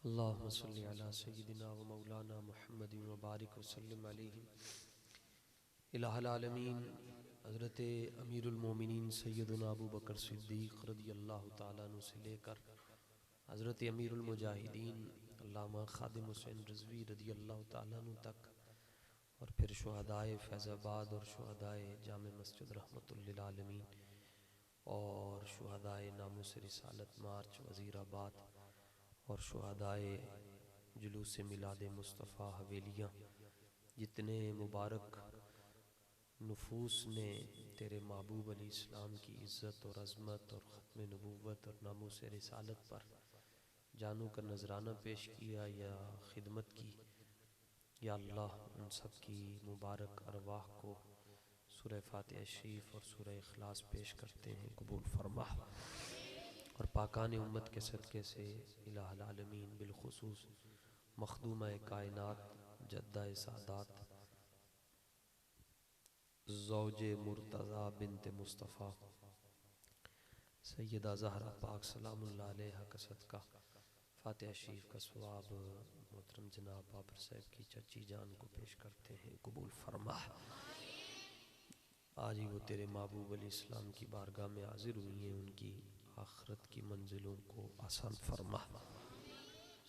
अल्लाहुम्मा सल्लि अला सय्यिदिना व मौलाना मुहम्मदिन व बारिक वसल्लिम अलैहि इलाहुल आलमीन। हज़रत अमीरुल मोमिनीन सैयदना अबू बकर सिद्दीक़ रदियल्लाहु ताला अन्हु से लेकर हज़रत अमीरुल मुजाहिदीन अल्लामा खादिम हुसैन रिज़वी रदियल्लाहु ताला अन्हु तक, और फिर शुहदाए फैज़ाबाद और शुहदाए जामे मस्जिद रहमतुल लिल आलमीन और शुहदाए नामुस रिसालत मार्च वज़ीराबाद और शुहदाए जुलूस मिलाद मुस्तफ़ा हवेलियाँ, जितने मुबारक नुफूस ने तेरे महबूब अली इस्लाम की इज़्ज़त और अज़मत और ख़त्म नबूवत और नामुस रिसालत पर जानू का नजराना पेश किया या खिदमत की, या अल्लाह उन सब की मुबारक अरवाह को सूरह फातिहा शरीफ और सूरह इखलास पेश करते हैं, कबूल फरमा। और पाकान उम्मत के सदक़े से इलाहुल आलमीन बिलखुसूस मखदूमा कायनात जद्दा सादात ज़ौजे मुर्तज़ा बिनते मुस्तफ़ा सैयदा ज़हरा पाक सलामुल्लाह अलैहा का सदका फातिहा शरीफ का सवाब मोहतरम जनाब बाबर साहब की चची जान को पेश करते हैं, कबूल फरमा। आज ही वो तेरे महबूब अली इस्लाम की बारगाह में हाजिर हुई हैं, उनकी आखिरत की मंजिलों को आसान फरमा।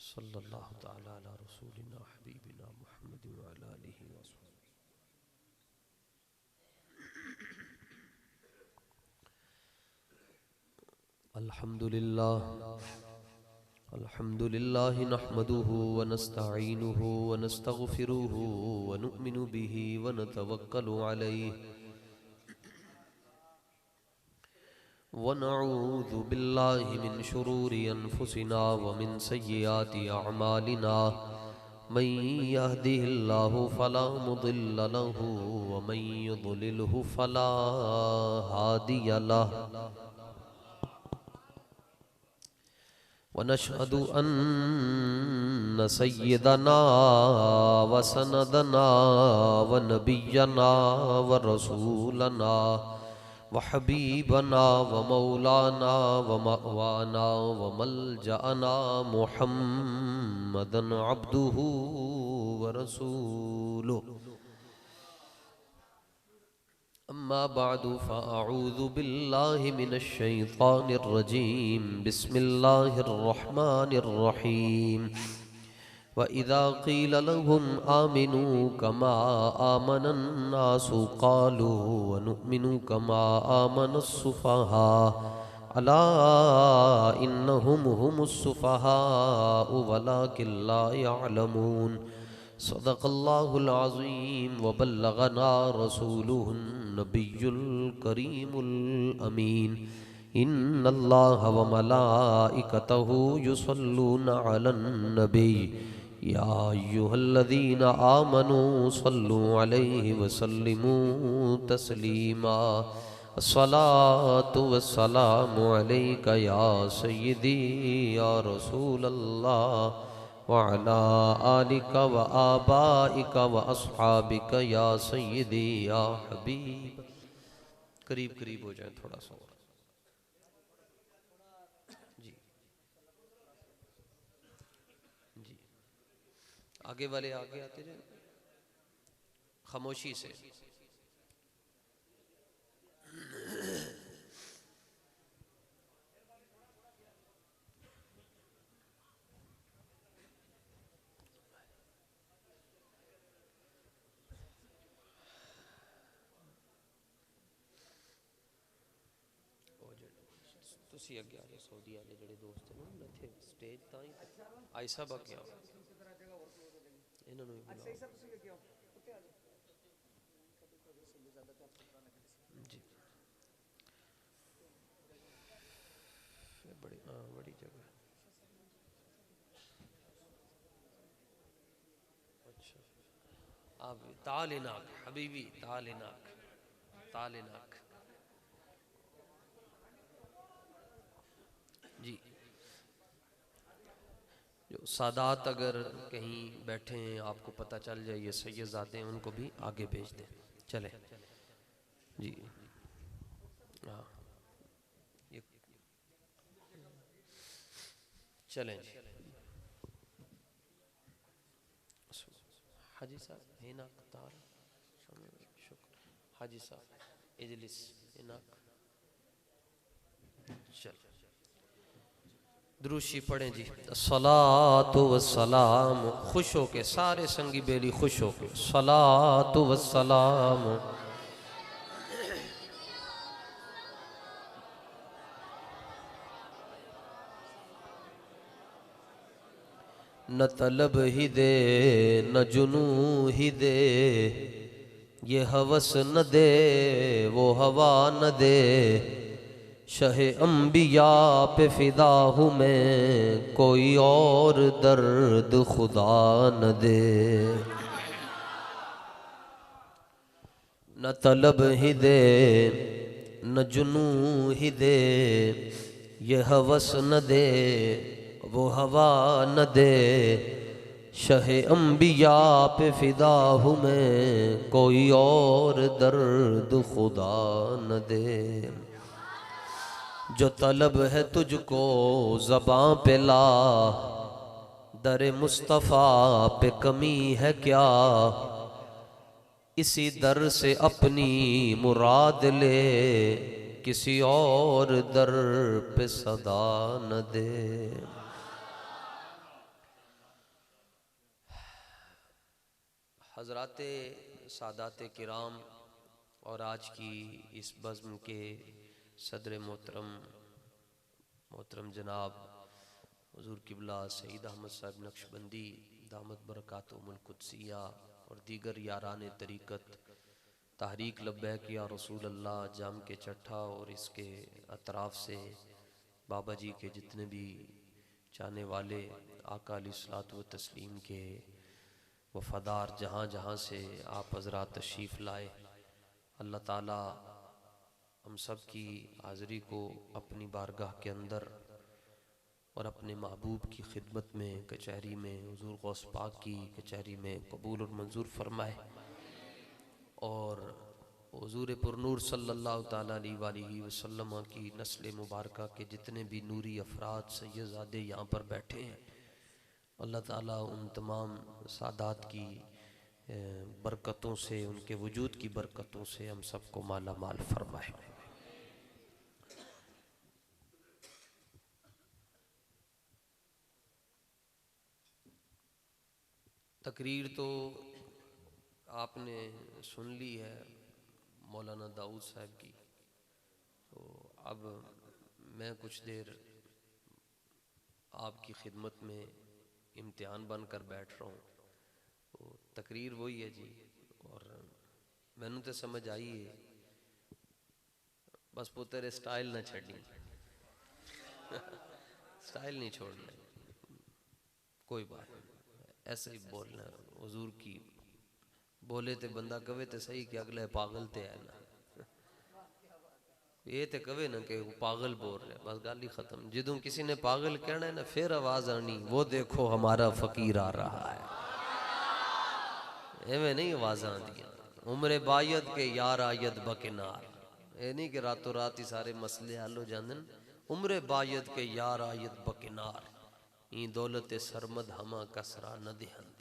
सल्लल्लाहु ताला अला रसूलिना हबीबिना मुहम्मद व अला आलिहि व अस्हाबिहि। अल्हम्दुलिल्लाह अल्हम्दुलिल्लाह नहमदुहु व नस्तईनुहु व नस्तगफिरुहु व नुमिनु बिही व नतवक्कलु अलैहि व नऊज़ु बिल्लाहि मिन शुरूरि अनफुसिना व मिन सय्यिआति अअमालिना। मन यहदिहिल्लाहु फला मुदिल्ल लहु व मन युद्लिलहु फला हादिय लहु। वनशहदु अन्न सय्यदना व सनदना व नबिय्यना व रसूलना व हबीबना व मौलाना व मअवाना व मलजअना मुहम्मदन अब्दुहु व रसूलुहु। अम्मा बादु फ़अऊज़ु बिल्लाहि मिनश शैतानिर रजीम। बिस्मिल्लाहिर रहमानिर रहीम। व इज़ा क़ील लहुम आमिनू कमा आमनन नासु क़ालू व नुअमिनु कमा आमनस सुफ़हा अला इन्नहुम हुमुस सुफ़हाउ वलाकिन ला यअलमून। सदक़ल्लाहुल अज़ीम व बल्लगना रसूलुहुन नबियुल करीमुल अमीन। इन्नल्लाहा व मलाइकतहु युसल्लूना अलन नबी या अय्युहल्लज़ीना आमनू सल्लु अलैहि व सल्लिमू तस्लीमा। अस्सलातु वस्सलामु अलैका या सय्यिदी या रसूलल्लाह व अला आलिका व आबाइका व अस्हाबिका या सय्यिदी या हबीब। करीब करीब हो जाए थोड़ा सा और जी जी। आगे वाले आगे आते जाए खामोशी से। तुसी अगे आ जाओ, सऊदी वाले जेडे दोस्त हैं ना थे स्टेज ताई आई सब अगे आओ, इन्होंने भी बुलाओ जी। बड़ी बड़ी जगह। अच्छा आप तालिनाक हबीबी तालिनाक तालिनाक जी। जो सादात अगर कहीं बैठे हैं आपको पता चल जाए ये सैयदाते हैं, उनको भी आगे भेज दें। चले जी। हाँ ये चलें जी। हाजी साहब इनाक तार शुक्र हाजी साहब इजलिस इनाक चल द्रूशी पढ़ें जी। सलातु वस्सलाम खुश हो के सारे संगी बेली खुश हो के सलातु वस्सलाम न तलब ही दे न जुनू ही दे ये हवस न दे वो हवा न दे शहे अम्बिया पे फिदा हूँ मैं कोई और दर्द खुदा न दे। न तलब ही दे न जुनू ही दे ये हवस न दे वो हवा न दे शहे अम्बिया पे फिदा हूँ मैं कोई और दर्द खुदा न दे। जो तलब है तुझको ज़बां पे ला दर मुस्तफ़ा पे कमी है क्या इसी दर से अपनी मुराद ले किसी और दर पे सदा न दे। हज़राते सादाते किराम और आज की इस बज़्म के सदर मोहतरम जनाब हुज़ूर किबला सईद अहमद साहब नक्शबंदी दामत बरकातुहुमुल कुद्सिया और दीगर यारान तरीक़त तहरीक लब्बैक या रसूल अल्लाह जाम के चट्ठा और इसके अतराफ़ से बाबा जी के जितने भी चाहने वाले आका अलैहिस्सलातु व तस्लीम के वफ़ादार जहाँ जहाँ से आप हज़रात तशरीफ़ लाए, अल्लाह ताला हम सब की हाज़री को अपनी बारगाह के अंदर और अपने महबूब की खिदमत में कचहरी में हुज़ूर गौस पाक की कचहरी में कबूल और मंजूर फरमाए और हुज़ूर पुरनूर सल्लल्लाहु ताला अलैहि वसल्लम की नस्ल मुबारका के जितने भी नूरी अफराद सय्यदज़ादे यहाँ पर बैठे हैं, अल्लाह ताला उन तमाम सादात की बरकतों से उनके वजूद की बरकतों से हम सबको माला माल फरमाए। तकरीर तो आपने सुन ली है मौलाना दाऊद साहब की, तो अब मैं कुछ देर आपकी खिदमत में इम्तिहान बनकर बैठ रहा हूँ। तो तकरीर वही है जी और मैनू तो समझ आई है, बस पुत्र स्टाइल ना छड़ी स्टाइल नहीं छोड़ना, कोई बात नहीं, ऐसे ही बोलना। हुजूर की बोले तो बंदा कवे तो सही कि अगले पागल ते है ना, ये तो कवे ना कि पागल बोल रहे, बस गल ही खत्म। जिदों किसी ने पागल कहना है ना फिर आवाज आनी वो देखो हमारा फकीर आ रहा है, एवं नहीं आवाज आती। उम्र बायद के यार आयद बकिनार, ये नहीं कि रातों रात ही सारे मसले हल हो जाते। उम्र बायद के यार आयद बकिनार ई दौलत सरमद हमा कसरा न दिहंद।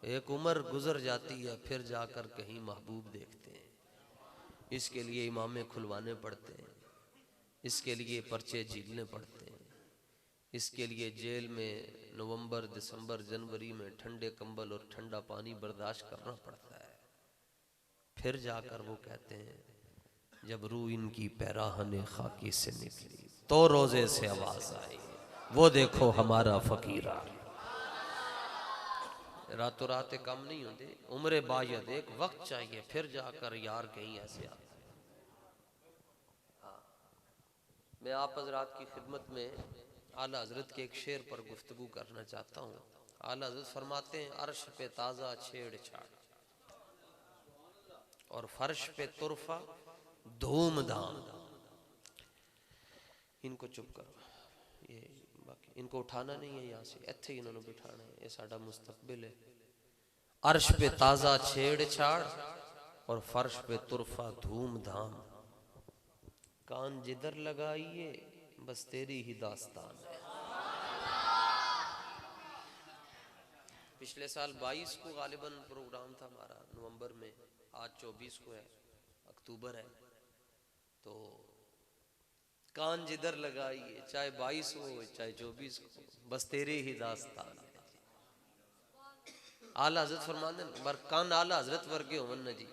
एक उम्र गुजर जाती है फिर जाकर कहीं महबूब देखते हैं, इसके लिए इमामे खुलवाने पड़ते हैं, इसके लिए पर्चे झीलने पड़ते हैं, इसके लिए जेल में नवंबर दिसंबर जनवरी में ठंडे कंबल और ठंडा पानी बर्दाश्त करना पड़ता है। फिर जाकर वो कहते हैं जब रूह इनकी पैराहने खाकी से निकली तो रोजे से आवाज आई वो देखो हमारा फकीर आ। रातों रात काम नहीं होते, उम्र बायद एक वक्त चाहिए फिर जाकर यार कहीं ऐसे आता है। हाँ, मैं आप हजरात की खिदमत में आला हजरत के एक शेर पर गुफ्तगू करना चाहता हूँ। आला हजरत फरमाते हैं अर्श पे ताज़ा छेड़छाड़ और फर्श पे तुरफा धूमधाम। इनको चुप करो, ये बाकी इनको उठाना नहीं है यहाँ से, इत्थे ही इन्होंने बिठाना है, ये साडा मुस्तकबिल है। अर्श पे ताज़ा छेड़छाड़ और फर्श पे तुरफा धूमधाम, कान जिधर लगाइए बस तेरी ही दास्तान है। पिछले साल 22 को गालिबन प्रोग्राम था हमारा नवंबर में, आज 24 को है, अक्टूबर है। तो कान जिधर लगाइए, चाहे 22 हो चाहे 24 हो, बस तेरे ही दास्तान है। आला हजरत फरमाते हैं बर कान आला हजरत वर्गे होवन न जी,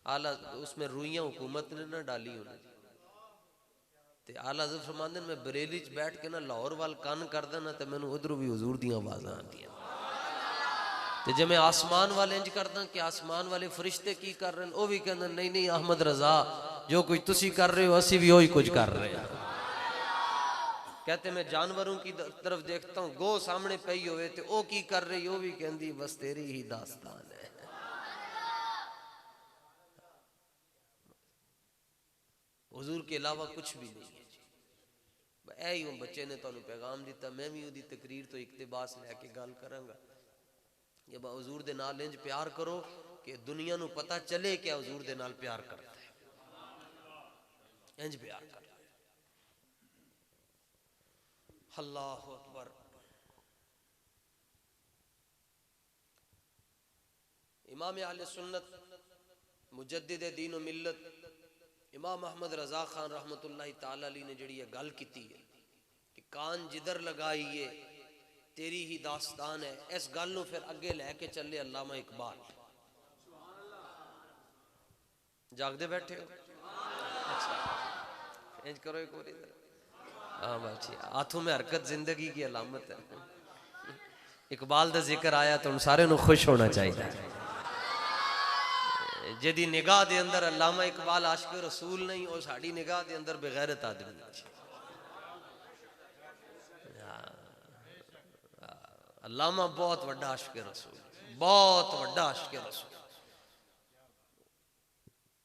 आला उसमें रुइयां हुकूमत ने ना डाली होने जी। ते आला हजरत फरमाते हैं मैं बरेली च बैठ के ना लाहौर वाल कान कर देना तो मैनू उधरों भी हुजूर दी आवाज़ां आंदियां। ते जे मैं आसमान वाले इंज करदा कि आसमान वाले फरिश्ते की कर रहे हैं, वो भी कहते नहीं नहीं अहमद रजा जो कुछ तुसी कर रहे हो असी भी वही कुछ कर रहे हैं। कहते मैं जानवरों की तरफ देखता हूँ, गो सामने पई होवे ते ओ की कर रही, वो भी कहती बस तेरी ही दास्तान है। हुजूर के अलावा कुछ भी नहीं है। ऐ ही बच्चे ने तुहानू पैगाम दिता, मैं भी उहदी तकरीर तो इकतबास लैके गल करांगा। जब हुजूर दे नाल इंज प्यार करो कि दुनिया नू पता चले कि हुजूर दे नाल प्यार करता है, इंज प्यार कर। अल्लाहु अकबर। इमाम अहले सुन्नत मुजद्दिद दीन व मिल्लत इमाम अहमद रजा खान रहमतुल्लाह ताला अलैह ने जड़ी गल की है कि कान जिधर लगाइए तेरी ही दास्तान है, इस गल नू फिर अगे लैके चले अल्लामा इकबाल। जागदे बैठे हो? अच्छा इंज करो एक और इधर। हाँ बाजी, हाथों में हरकत जिंदगी की अलामत है। इकबाल का जिक्र आया तो हम सारे नू खुश होना चाहिए। जिहदी निगाह दे अंदर अल्लामा इकबाल आशिक रसूल नहीं, वो साड़ी निगाह दे अंदर बेगैरत आदमी। अल्लामा बहुत वड्डा आशिक रसूल, बहुत वड्डा आशिक रसूल।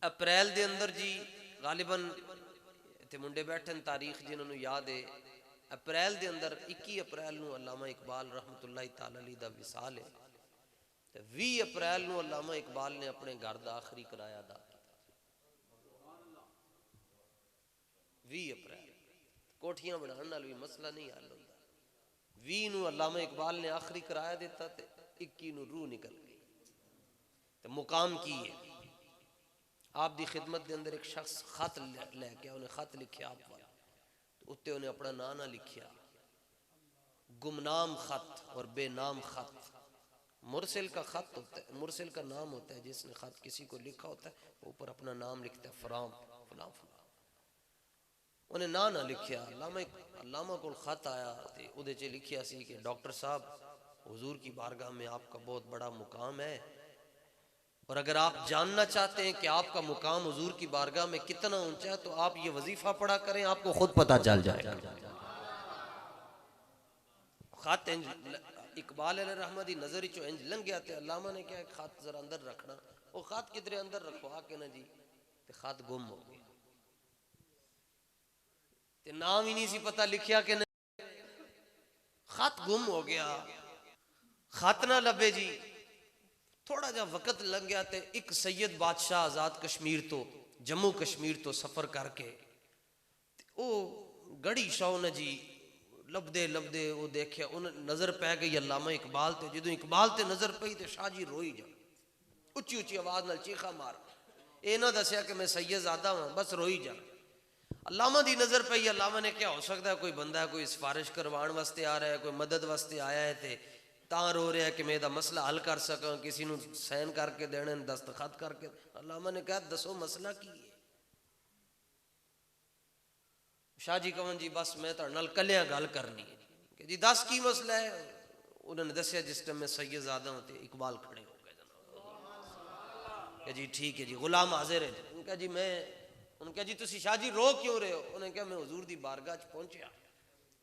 अप्रैल दे अंदर जी गालिबन इत्थे मुंडे बैठे तारीख जिन्होंने याद है, अप्रैल दे अंदर 21 अप्रैल नू अल्लामा इकबाल रहमतुल्लाह ताला अलैह दा विसाल है। 20 अप्रैल नू अल्लामा इकबाल ने अपने घर का आखिरी किराया अदा किया। 20 अप्रैल कोठियां बनाने नाल भी मसला नहीं हल होता। 20 नू अल्लामा इकबाल ने आखिरी किराया दिता ते 21 नू रूह निकल गई। तो मुकाम की है आप दी खिदमत के अंदर एक शख्स खत लैके उन्हें खत लिखिया आप वाला, उत्ते उन्हें अपना नाम ना लिखिया, गुमनाम खत और बेनाम खत। मुरसिल का खत होता है, मुरसिल का नाम होता है जिसने खत किसी को लिखा होता है, ऊपर अपना नाम लिखता है फलां फलां फलां। उन्हें ना लिखिया। अल्लामा को खत आया तो उहदे च लिखिया सी कि डॉक्टर साहब हुजूर की बारगाह में आपका बहुत बड़ा मुकाम है, और अगर आप जानना चाहते हैं कि आपका मुकाम हुजूर की बारगाह में कितना ऊंचा है तो आप ये वजीफा पढ़ा करें, आपको खुद पता चल जाएगा। खत इंज इकबाल रहमत दी नजर चो इंज लंघ गया ते अल्लामा ने क्या खत जरा अंदर रखना, वो खत किधरे अंदर रखवा के ना जी ते खत गुम हो गया। ते नाम ही नहीं सी पता लिखिया कि नहीं, खत गुम हो गया। खत ना लभे जी, थोड़ा जा वक्त लग गया तो एक सैयद बादशाह आजाद कश्मीर तो जम्मू कश्मीर तो सफर करके वो गड़ी शाह ने जी लभदे लभदे वो देखिया, उन्हें नजर पै गई अल्लामा इकबाल ते। जो इकबाल ते नजर पई तो शाह जी रोई जा, उच्ची उच्ची आवाज नाल चीखा मार, ये ना दसिया कि मैं सैयदजादा हाँ, बस रोई जा। अल्लामा दी नजर पई, अल्लामा ने क्या हो सकता है कोई बंदा कोई सिफारिश करवाने वास्ते आ रहा है, कोई मदद वास्ते आया है ते तां रो रहा है कि मैं इहदा मसला हल कर सका, किसी नू साइन करके देने दस्तखत करके। अल्लामा ने कहा दसो मसला की है। शाह जी कहन जी बस मैं तुहाडे नाल कल्लिया गल करनी है कि जी दस की मसला है। उन्होंने दसिया जिस टाइम मैं सैयदजादा हूं ते इकबाल खड़े हो गए कि जी ठीक है जी गुलाम हाजिर है। उनका जी मैं, उनका जी तुसी शाह जी रो क्यों रहे हो? उन्हें कहा मैं हुजूर दी बारगाह च पहुंचया।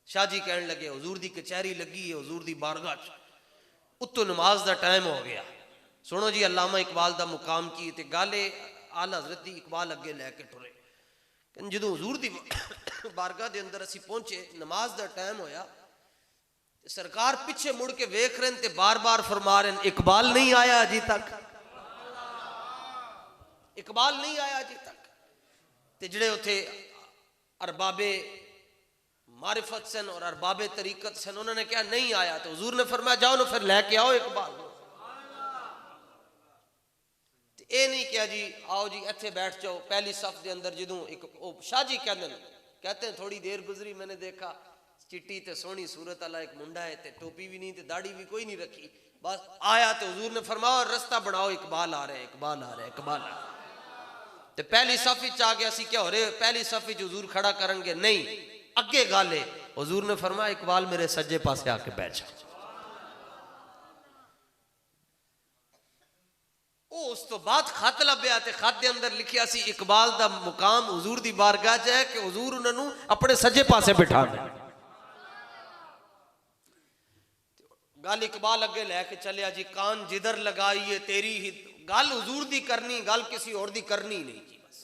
शाह जी कहने लगे हुजूर दी कचहरी लगी है हुजूर दी बारगाह च, उत्तो नमाज का टाइम हो गया। सुनो जी अल्लामा इकबाल का मुकाम की ते गाले आला हजरत दी इकबाल अगे लैके टुरे। जो हुजूर दी बारगाह के अंदर असी पहुंचे, नमाज का टाइम होया, सरकार पिछे मुड़ के वेख रहे ते बार बार फरमा रहे इकबाल नहीं आया अजी तक, इकबाल नहीं आया अजी तक। ते जिहड़े उत्थे अरबाबे मारिफत सन और अरबाब तरीकत सन। उन्होंने क्या नहीं आया तो हुजूर ने फरमाया जाओ ना फिर लेके आओ इकबाल। ये नहीं किया जी आओ जी इत्थे बैठ जाओ पहली सफ के अंदर। जो एक शाह जी कहते हैं थोड़ी देर गुजरी मैंने देखा चिट्टी ते सोहनी सूरत वाला एक मुंडा है ते टोपी भी नहीं ते दाढ़ी भी कोई नहीं रखी। बस आया तो हुजूर ने फरमाया रास्ता बनाओ इकबाल आ रहे इकबाल आ रहे इकबाल आ रहे। ते पहली सफ आ गया सी क्या हो रहे पहली सफ हुजूर खड़ा करेंगे नहीं अगे गल है। हुजूर ने फरमाया इकबाल मेरे सज्जे पासे आके बैठ जा। उस तो बाद खत लभ्या ते खत दे अंदर लिखिया सी इकबाल दा मुकाम हुजूर दी बारगाह च है कि हुजूर उन्होंने अपने सज्जे पासे बिठा दे। गल इकबाल अगे लैके चलिया जी कान जिधर लगाइए तेरी ही गल हुजूर दी करनी गल किसी और दी करनी नहीं जी। बस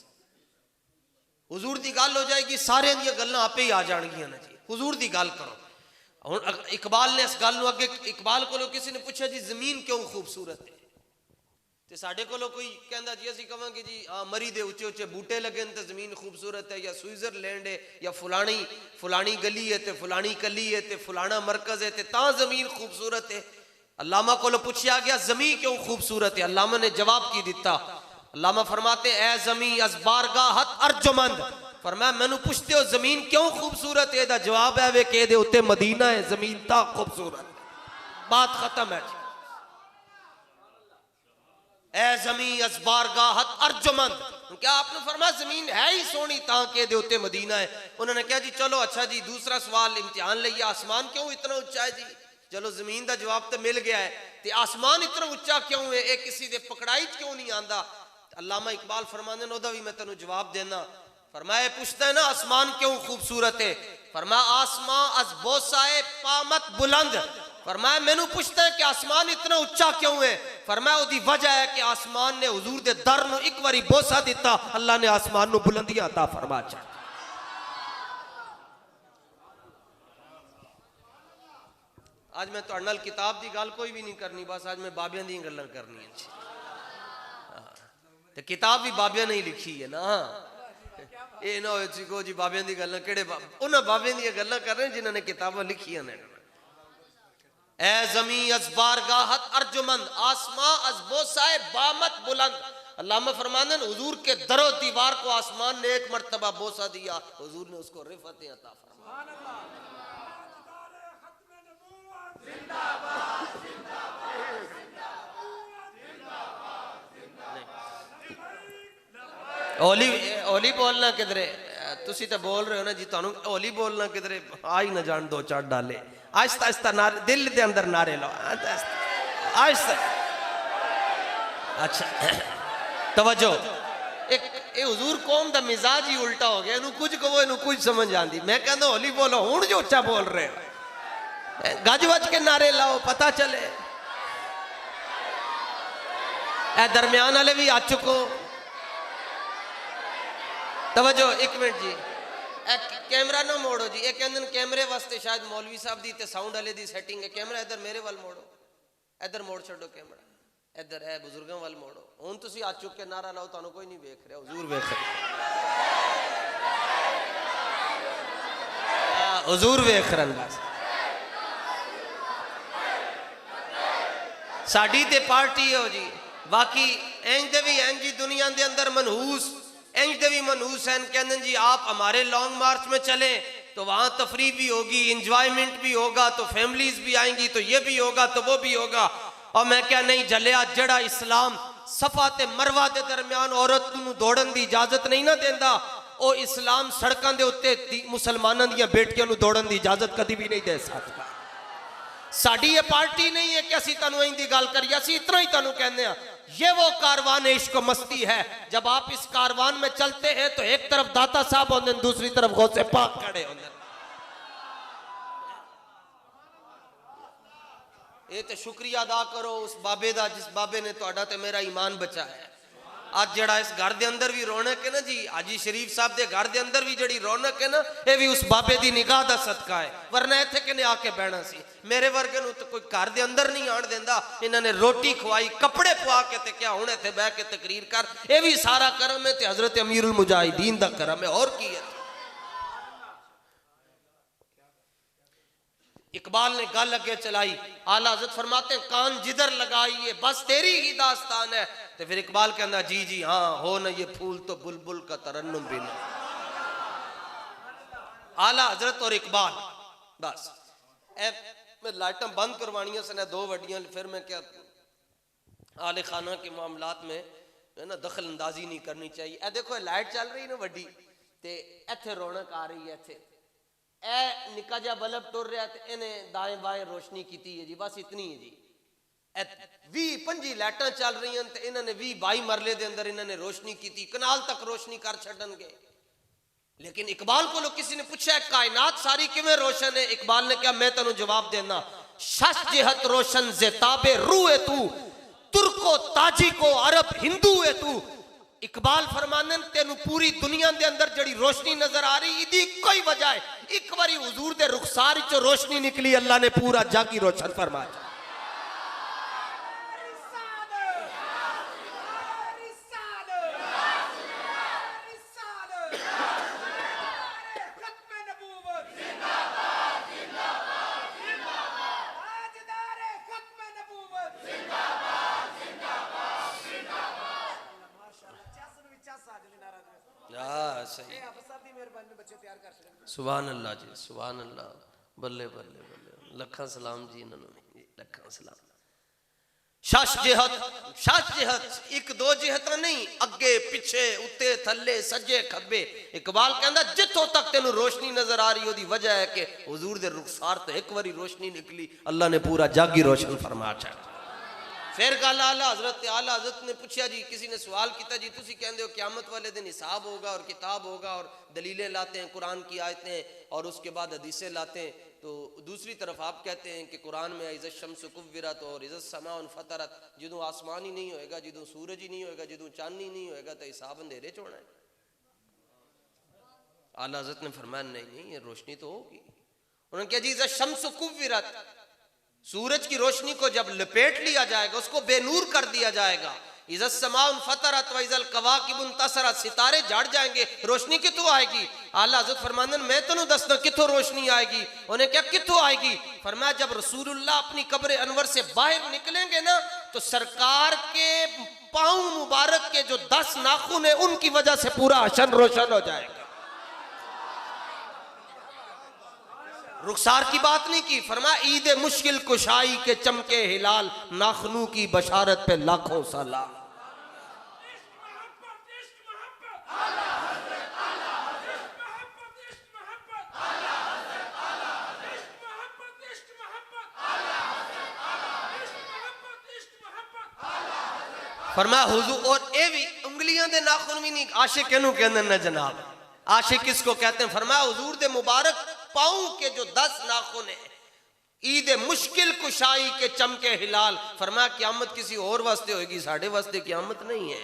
हुजूर दी गल हो जाएगी सारे दी गल्लां आपे ही आ जाणगियां ना जी। हुजूर दी गल करो। हुण इकबाल ने इस गल नूं अगे इकबाल कोलों किसी ने पूछा जी जमीन क्यों खूबसूरत है ते साडे कोलों कोई कहंदा जी असीं कहांगे जी मरी दे उच्चे उच्चे बूटे लगे ते जमीन खूबसूरत है या स्विट्जरलैंड है या फलानी गली है ते फलानी कली है ते फलाना मरकज है ते तां जमीन खूबसूरत है। अल्लामा कोलों पूछा गया जमीन क्यों खूबसूरत है। अल्लामा ने जवाब की दिता। अल्लामा फरमाते ए जमीन अस बारगाहत अर्जुमंद फरमाया मैनू पूछते हो जमीन क्यों खूबसूरत है। जवाब है वे के दे उत्ते मदीना है जमीन ता खूबसूरत। बात खत्म है। ए जमीन अस बारगाहत अर्जुमंद क्या आपने फरमाया जमीन है ही सोनी ताकि दे उत्ते मदीना है। उन्होंने कहा जी चलो अच्छा जी दूसरा सवाल इम्तिहान लिया आसमान क्यों इतना उच्चा है जी। चलो जमीन का जवाब तो मिल गया है ते आसमान इतना उच्चा क्यों है ये किसी दे पकड़ाई क्यों नहीं आंदा। अल्लामा इकबाल फरमाते ओदा भी मैं तेनों जवाब देना। फरमाया पूछता है ना आसमान क्यों खूबसूरत है। फरमाया आसमान अस बोसाए पामत बुलंद। फरमाया मैनू पूछता है कि आसमान इतना उच्चा क्यों है। फरमाया उसकी वजह है कि आसमान ने हुजूर दे दर नूं एक बारी बोसा दिता अल्लाह ने आसमान नूं बुलंदियां अता फरमाया। आज मैं तुहाडे नाल किताब की गल कोई भी नहीं करनी बस आज मैं बाबियां दी गल्लां करनी ते किताब भी बाबियां ने ही लिखी है ना। ये ना होए जी को जी बाबियां दी गल्लां किहड़े उन्हां बाबियां दी गल्लां कर रहे जिन्हां ने किताबां लिखियां ने। ए ज़मीं अज़ बारगाहत अर्जुमंद आसमां अज़ बोसाए बामत बुलंद। अल्लामा फरमाते हैं हुजूर के दरो दीवार को आसमान ने एक मर्तबा बोसा दिया हुजूर ने उसको रिफत अता फरमाई। होली होली बोलना किधरे तुसी तो बोल रहे हो ना जी तुहानू होली बोलना किधरे आ ही ना जान दो चार डाले आहिस्ता आहिस्ता नारे दिल के अंदर नारे लो आहिस्ता। अच्छा तवज्जो एक ये हुजूर कौम दा मिजाज ही उल्टा हो गया। इनू कुछ कहो इनू कुछ समझ आंदी। मैं कहंदा होली बोलो हुण जो उच्चा बोल रहे हो गज वज के नारे लाओ पता चले। ए दरम्यान वाले भी आ चुको। तवज्जो एक मिनट जी कैमरा ना मोड़ो जी। एक कहते कैमरे वास्ते शायद मौलवी साहब दी ते साउंड वाले दी सेटिंग है। कैमरा इधर मेरे वाल मोड़ो इधर मोड़ छो कैमरा इधर है बुजुर्गों वाल मोड़ो। हुण तुसी आ चुक के नारा लाओ तुहानू कोई नहीं वेख रहा हुजूर वेख रहे हुजूर वेख रहे बस। साडी ते पार्टी हो जी बाकी इंज दे भी इंज जी दुनिया के अंदर मनहूस इंज दे भी मनहूस हैं। कहते जी आप हमारे लॉन्ग मार्च में चले तो वहाँ तफरी भी होगी इंजॉयमेंट भी होगा तो फैमिलीज भी आएंगी तो ये भी होगा तो वो भी होगा। और मैं क्या नहीं जलिया जड़ा इस्लाम सफा ते मरवा के दरम्यान औरत नूं दौड़न की इजाजत नहीं ना देंदा ओ इस्लाम सड़कों के उत्ते मुसलमानों दी बेटियों नूं दौड़न की इजाजत कभी भी नहीं दे सकता। साडी ये पार्टी नहीं है कि असीं तुहानूं इंदी गल करिए। असीं इतना ही तुहानूं कहने आ ये वो कारवान इश्क मस्ती है। जब आप इस कारवान में चलते हैं तो एक तरफ दाता साहब होंगे दूसरी तरफ गौसे पाक खड़े होंगे। ये तो शुक्रिया अदा करो उस बाबे का जिस बाबे ने तुहाडा ते मेरा ईमान बचाया। आज जड़ा इस घर के अंदर भी रौनक है ना जी हाजी शरीफ साहब के घर के अंदर भी जड़ी रौनक है ना ये भी उस बाबे की निगाह का सदका है। वरना इत्थे किने आके बहना सी मेरे वर्गे नूं तो कोई घर के अंदर नहीं आण देंदा। इन्होंने रोटी खवाई कपड़े पवा के ते क्या हुण इत्थे बह के तकरीर कर ये भी सारा करम है ते हजरत अमीरुल मुजाहिदीन दा करम है और की है। इकबाल ने गल अगे चलाई, आला हज़रत फरमाते हैं कान जिधर लगाइए बस तेरी ही दास्तान है। तो फिर इकबाल कहना जी जी हाँ हो न ये फूल तो बुलबुल का तरन्नुम भी ना। आला हजरत और इकबाल बस मैं लाइटां बंद करवानियां सन दो वड्डियां, फिर मैं क्या आले खाना के मामलात में है ना दखल अंदाजी नहीं करनी चाहिए। ए देखो लाइट चल रही ना वड्डी ते इत्थे रौनक आ रही है, इत्थे ए निक्का जिहा बल्ब टुर रहा ते इन्हें दाएं बाएं रोशनी की है जी, बस इतनी है जी। 20-25 लाइटां चल रही हैं ते इन्होंने 20-22 मरले दे अंदर इन्होंने रोशनी की, कनाल तक रोशनी कर छड़नगे। लेकिन इकबाल को लोग किसी ने पूछा कायनात सारी किवें रोशन है, इकबाल ने क्या मैं तेनू जवाब देना, शश जेहत रोशन ज़ेताबे रू है तू, तुर्को ताजी को अरब हिंदू है तू। इकबाल फरमाने तेनू पूरी दुनिया के अंदर जड़ी रोशनी नजर आ रही इदी कोई वजह है, एक बारी हुजूर दे रुखसार चो रोशनी निकली, अल्लाह ने पूरा जागी रोशन फरमाया। सुभान अल्लाह जी, सुभान अल्लाह, बल्ले बल्ले बल्ले, लखा सलाम जी इन्होंने, लखा सलाम। शश जेहत एक दो जेहत नहीं, अगे पिछे उत्ते थले सज्जे खब्बे। इकबाल कहंदा जिथों तक तेनू रोशनी नजर आ रही ओदी वजह है कि हुजूर दे रुखसार तो एक बारी रोशनी निकली, अल्लाह ने पूरा जागी रोशन फरमाया। फिर गल आला हजरत ने पूछा जी, किसी ने सवाल किया जी तुसी कहंदे हो क़यामत वाले दिन हिसाब होगा और किताब होगा और दलीलें लाते हैं, कुरान की आयतें और उसके बाद हदीसें लाते हैं, तो दूसरी तरफ आप कहते हैं कि कुरान में इज़्ज़त शम्स कुव्विरत और इज़्ज़त समाउन फतरत, जदों आसमान ही नहीं होएगा, जदों सूरज ही नहीं होएगा, जदों चांद ही नहीं होएगा तो हिसाब अंधेरे च होना है। आला हजरत ने फरमाया नहीं ये रोशनी तो होगी। उन्होंने कहा जी इज़्ज़त शम्स कुव्विरत, सूरज की रोशनी को जब लपेट लिया जाएगा, उसको बेनूर कर दिया जाएगा। इज़्ज़त समाउन फतरत व इज़्ज़ल कवाकिबुन तसरत, सितारे झड़ जाएंगे, रोशनी कितों आएगी? आला हज़रत फरमाते हैं मैं तेनू दसदा कितों रोशनी आएगी। उन्हें क्या कितों आएगी? फरमाया जब रसूलुल्लाह अपनी कब्र अनवर से बाहर निकलेंगे ना तो सरकार के पाँव मुबारक के जो 10 नाखून है उनकी वजह से पूरा हशर रोशन हो जाएगा। रुखसार की बात नहीं की, फरमा ईद मुश्किल कुशाई के चमके हिलाल, नाखनू की बशारत पे लाखों सलाम। फरमा हुजूर और ए भी उंगलियां दे नाखून भी नहीं, आशिक कहनू कहंदे न जनाब, आशिक किसको कहते हैं? फरमाया हुजूर दे मुबारक पाँव के जो 10 नाखून है, ईद मुश्किल कुशाई के चमके हिलाल। फरमाया क़यामत किसी और वास्ते होगी, साढ़े वास्ते क़यामत नहीं है।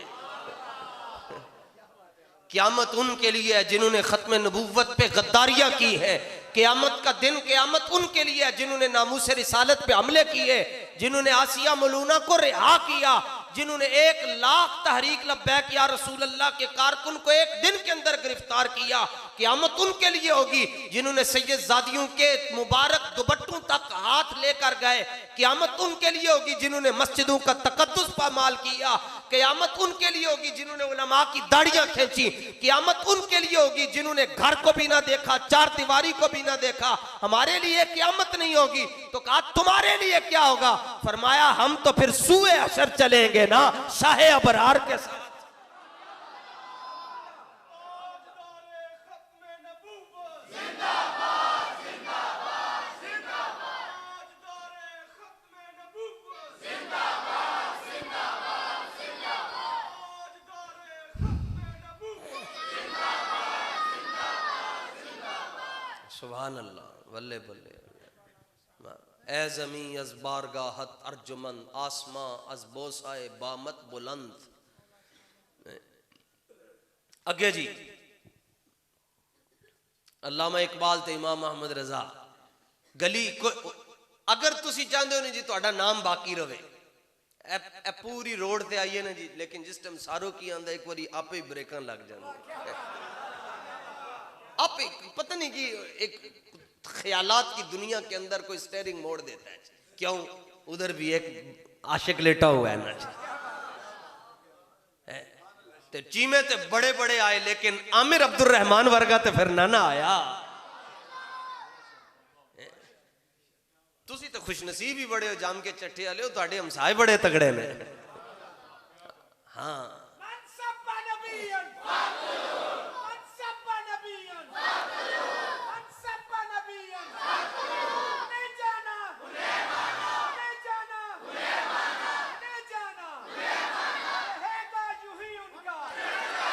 क़यामत उनके लिए है जिन्होंने खत्म नबूवत पे गद्दारियां की है। क़यामत का दिन, क़यामत उनके लिए है जिन्होंने नामूस रिसालत पे हमले किए, जिन्होंने आसिया मलूना को रिहा किया, जिन्होंने 1 लाख तहरीक लब्बैक या रसूल अल्लाह के कारकुन को एक दिन के अंदर गिरफ्तार किया। क़यामत उनके लिए होगी जिन्होंने सैयद ज़ादियों के मुबारक दुपट्टों तक हाथ लेकर गए। क़यामत उनके लिए होगी जिन्होंने मस्जिदों का तकद्दुस पामाल किया। क़यामत उनके लिए होगी जिन्होंने उलमा की दाढ़ियां खींची। क़यामत उनके लिए होगी जिन्होंने घर को भी ना देखा, चार दीवारी को भी ना देखा। हमारे लिए क़यामत नहीं होगी तो कहा तुम्हारे लिए क्या होगा? फरमाया हम तो फिर सूए हशर चलेंगे ना शाहे अबरार के साथ। सुभान अल्लाह, वल्ले बल्ले। ए ज़मी अज़ बारगाहत अर्जुमन, आसमां अज़ बोसाए बामत बुलंद। अगे जी अल्लामा इकबाल ते इमाम अहमद रजा गली को अगर तुसी चाहते हो नहीं जी तुहाडा नाम बाकी रहे, ए पूरी रोड ते आइए ना जी, लेकिन जिस टाइम सारो की आंदा एक बारी आपे ही ब्रेकां लग जांदी, आप पता नहीं कि एक ख्यालात की दुनिया के अंदर कोई स्टेयरिंग मोड़ देता है, क्यों? उधर भी एक आशिक लेटा हुआ है ना, ते चीमे ते बड़े बड़े आए, लेकिन आमिर अब्दुल रहमान वर्गा ते फिर ना आया। तुसी तो खुशनसीब ही बड़े हो, जाम के चट्टे वाले हो, तुहाडे हमसाए बड़े तगड़े ने। हाँ,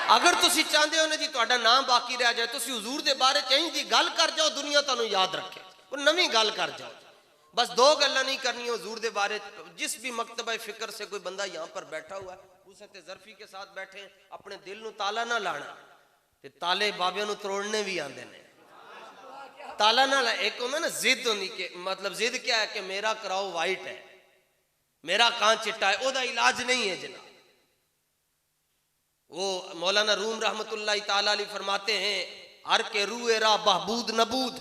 अगर तुसी चाहते हो ना जी तुहाडा नाम बाकी रह जाए, तुसी हुजूर दे बारे चेंज दी गल कर जाओ, दुनिया तुहानू याद रखे, कोई नवी गल कर जाओ। बस दो गल्लां नहीं करनी हुजूर दे बारे। जिस भी मकतबा फिक्र से कोई बंदा यहाँ पर बैठा हुआ है, उसे ज़रफी के साथ बैठे, अपने दिल नू ताला ना लाना, ते ताले बाबे नू तोड़ने भी आंदे ने। ताला ना ला, एक होंदा ना जिद होंदी, के मतलब जिद क्या है कि मेरा कराओ वाइट है, मेरा कान चिट्टा है, ओदा इलाज नहीं है जनाब। वो मौलाना रूम रहमतुल्लाह ताला अलैह फरमाते हैं, हर के रूए रा बहबूद नबूद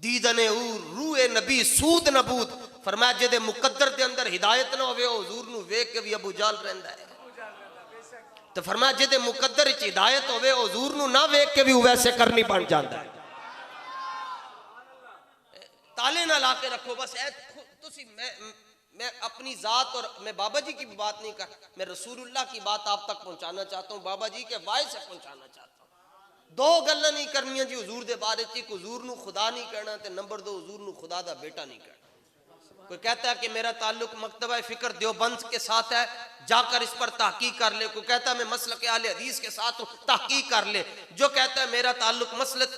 दीदने रूए नबी सूद नबूद। फरमाया जेदे मुकद्दर दे अंदर हिदायत ना होवे, हुजूर नु वेख के भी अबू जाल रहंदा है। तो फरमाया जेदे मुकद्दर विच हिदायत होवे, हुजूर नु ना वेख के भी वैसे करनी बन जांदा है। ताले ना ला के रखो बस। तुसी मैं अपनी जात और मैं बाबा जी की भी बात नहीं कर, मैं रसूलुल्लाह की बात आप तक पहुंचाना चाहता हूँ, बाबा जी के वाय से पहुंचाना चाहता हूँ। दो गल्लां नहीं करनियां जी हुजूर दे बारे च, हुजूर नू खुदा नहीं कहना, ते नंबर दो हुजूर नू खुदा दा बेटा नहीं कहना। कोई कहता है कि मेरा ताल्लुक मकतबा फिक्र देवबंद के साथ है, जाकर इस पर तहकीक कर ले। कोई कहता है मैं मसलक आले हदीस के साथ हूँ, तहकीक कर ले। जो कहता है मेरा ताल्लुक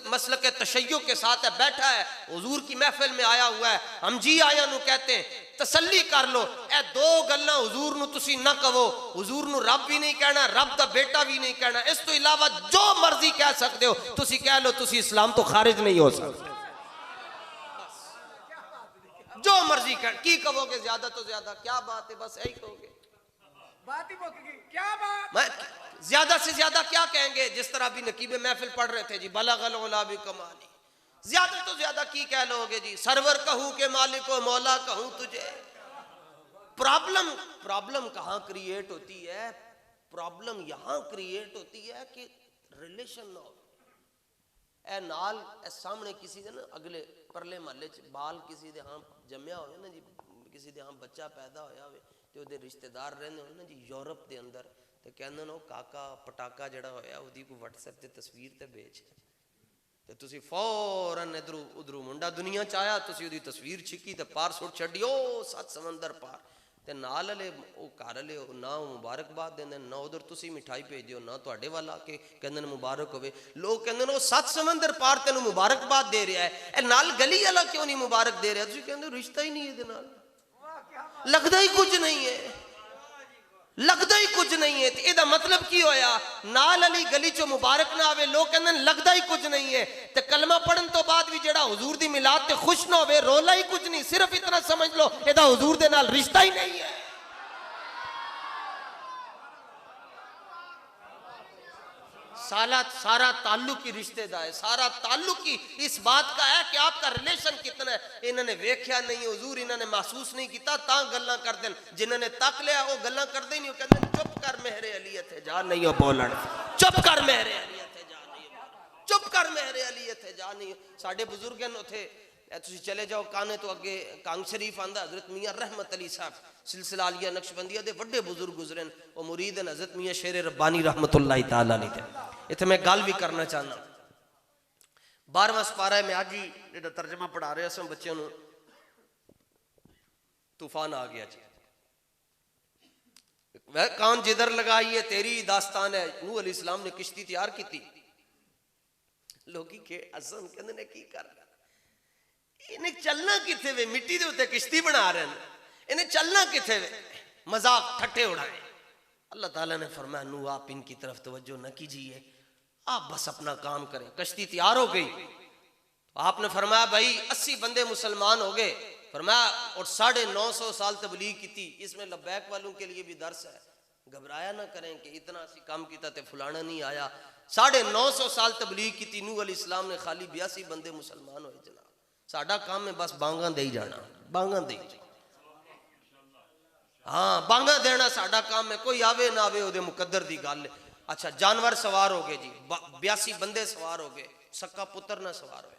मसलक तशय्युअ के साथ है, बैठा है हुजूर की महफिल में आया हुआ है, हम जी आया नू कहते हैं, तसल्ली कर लो। ए दो गल्लां हुजूर नू तुसी ना कहो, हुजूर नू रब भी नहीं कहना, रब दा बेटा भी नहीं कहना। इस तो इलावा जो मर्जी कह सकते हो तुसी कह लो, तुसी इस्लाम तो खारिज नहीं हो सकते। जो मर्जी कर की कहोगे, ज्यादा तो ज्यादा क्या बात है, बस यही कहोगे, बात ही मुक गई। क्या बात, ज्यादा से ज्यादा क्या कहेंगे? जिस तरह अभी नकीबे महफिल पढ़ रहे थे जी, बलगल उला भी कमाली, ज्यादा तो ज्यादा की कह लोगे जी? सरवर कहूं के मालिक हो, मौला कहूं तुझे। प्रॉब्लम कहां क्रिएट होती है? प्रॉब्लम यहां क्रिएट होती है कि रिलेशन ना हो। ए नाल ए सामने किसी दे ना अगले परले महल्ले च बाल किसी दे हां जम्या होवे ना जी, किसी दे हां बच्चा पैदा होया होवे, ते ओदे रिश्तेदार रहंदे होन ना जी यूरोप दे अंदर, ते कहंदे ने ओ काका पटाका जड़ा होया ओदी को व्हाट्सएप ते तस्वीर ते भेज, ते तुसी फौरन इधरू उधरू मुंडा दुनिया च आया, तुसी ओदी तस्वीर छिकी ते पार सुट छड्डी, ओ 7 समंदर पार। ते नाल वाले ओ घर वाले ना मुबारकबाद देंदे, ना उधर तुसी मिठाई भेज दियो, ना तुहाडे वाल आके कहंदे ने मुबारक होवे। लोग कहंदे ने ओ 7 समंदर पार तेनू मुबारकबाद दे रहा है, ए नाल गली वाला क्यों नहीं मुबारक दे रहा? तुसी कहंदे रिश्ता ही नहीं है, नाल लगदा ही कुछ नहीं है, लगदा ही कुछ नहीं है। एदा मतलब की होया? नाल अली गली चो मुबारक ना आवे, लोग कहंदे लगदा ही कुछ नहीं है। ते कलमा पढ़न तो बाद भी जेड़ा हुजूर दी मिलाद ते खुश ना होवे, रोला ही कुछ नहीं। सिर्फ इतना समझ लो एदा हुजूर दे नाल रिश्ता ही नहीं है। सारा ताल्लुक ही रिश्तेदार है, सारा ताल्लुक ही इस बात का है कि आपका रिलेशन कितना है। इन्होंने वेख्या नहीं हुजूर, इन्होंने महसूस नहीं किया, ता गल्लां करदे न। जिन्होंने तक लिया वो गल्लां करदे ही नहीं, कहंदे चुप कर मेहरे अली इत्थे जा नहीं हो बोलण, चुप कर मेहरे अली इत्थे जा नहीं हो, चुप कर मेहरे अली इत्थे जा नहीं हो। साडे बुजुर्ग ने उथे, तुसी चले जाओ काने तो अगे कांग शरीफ आंदा, हजरत मियां रहमत अली साहब सिलसिला आलिया नक्शबंदिया दे वड्डे बुजुर्ग गुजरे, वो मुरीद हैं हजरत मियां शेर रब्बानी रहमतुल्लाह ताला अलैह। इतने मैं गल भी करना चाहना, 12वां सपारा मैं आज ही जो तर्जमा पढ़ा रहा सब बच्चों को, तूफान आ गया जी, वह कान जिधर लगाई है तेरी दास्तान है। नूह अलैहिस्सलाम ने किश्ती तैयार की थी, लोग के असन कहते ने की कर रहा, इन्हें चलना किथे वे, मिट्टी के उत्ते किश्ती बना रहे हैं, इन्हें चलना किथे वे, मजाक ठट्ठे उड़ाए। अल्लाह ताला ने फरमाया नूह आप इनकी तरफ तवज्जो न कीजिए, आप बस अपना काम करें। कश्ती तैयार हो गई, आपने फरमाया भाई 80 बंदे मुसलमान हो गए, फरमाया और 950 साल तबलीग की थी। इसमें लब्बैक वालों के लिए भी दर्स है, घबराया ना करें कि इतना असी काम किया तो फलाना नहीं आया। 950 साल तबलीग की थी, नूह अलैहिस्सलाम ने खाली 82 बंदे मुसलमान हुए जनाब। साडा काम है बस बांगा दे ही जाना, बांगा दे ही। हाँ बांगा देना साडा काम है, कोई आवे ना आवे ओदे मुकद्दर दी गल है। अच्छा जानवर सवार हो गए जी, 82 बंदे सवार हो गए, सक्का पुत्र ना सवार हो।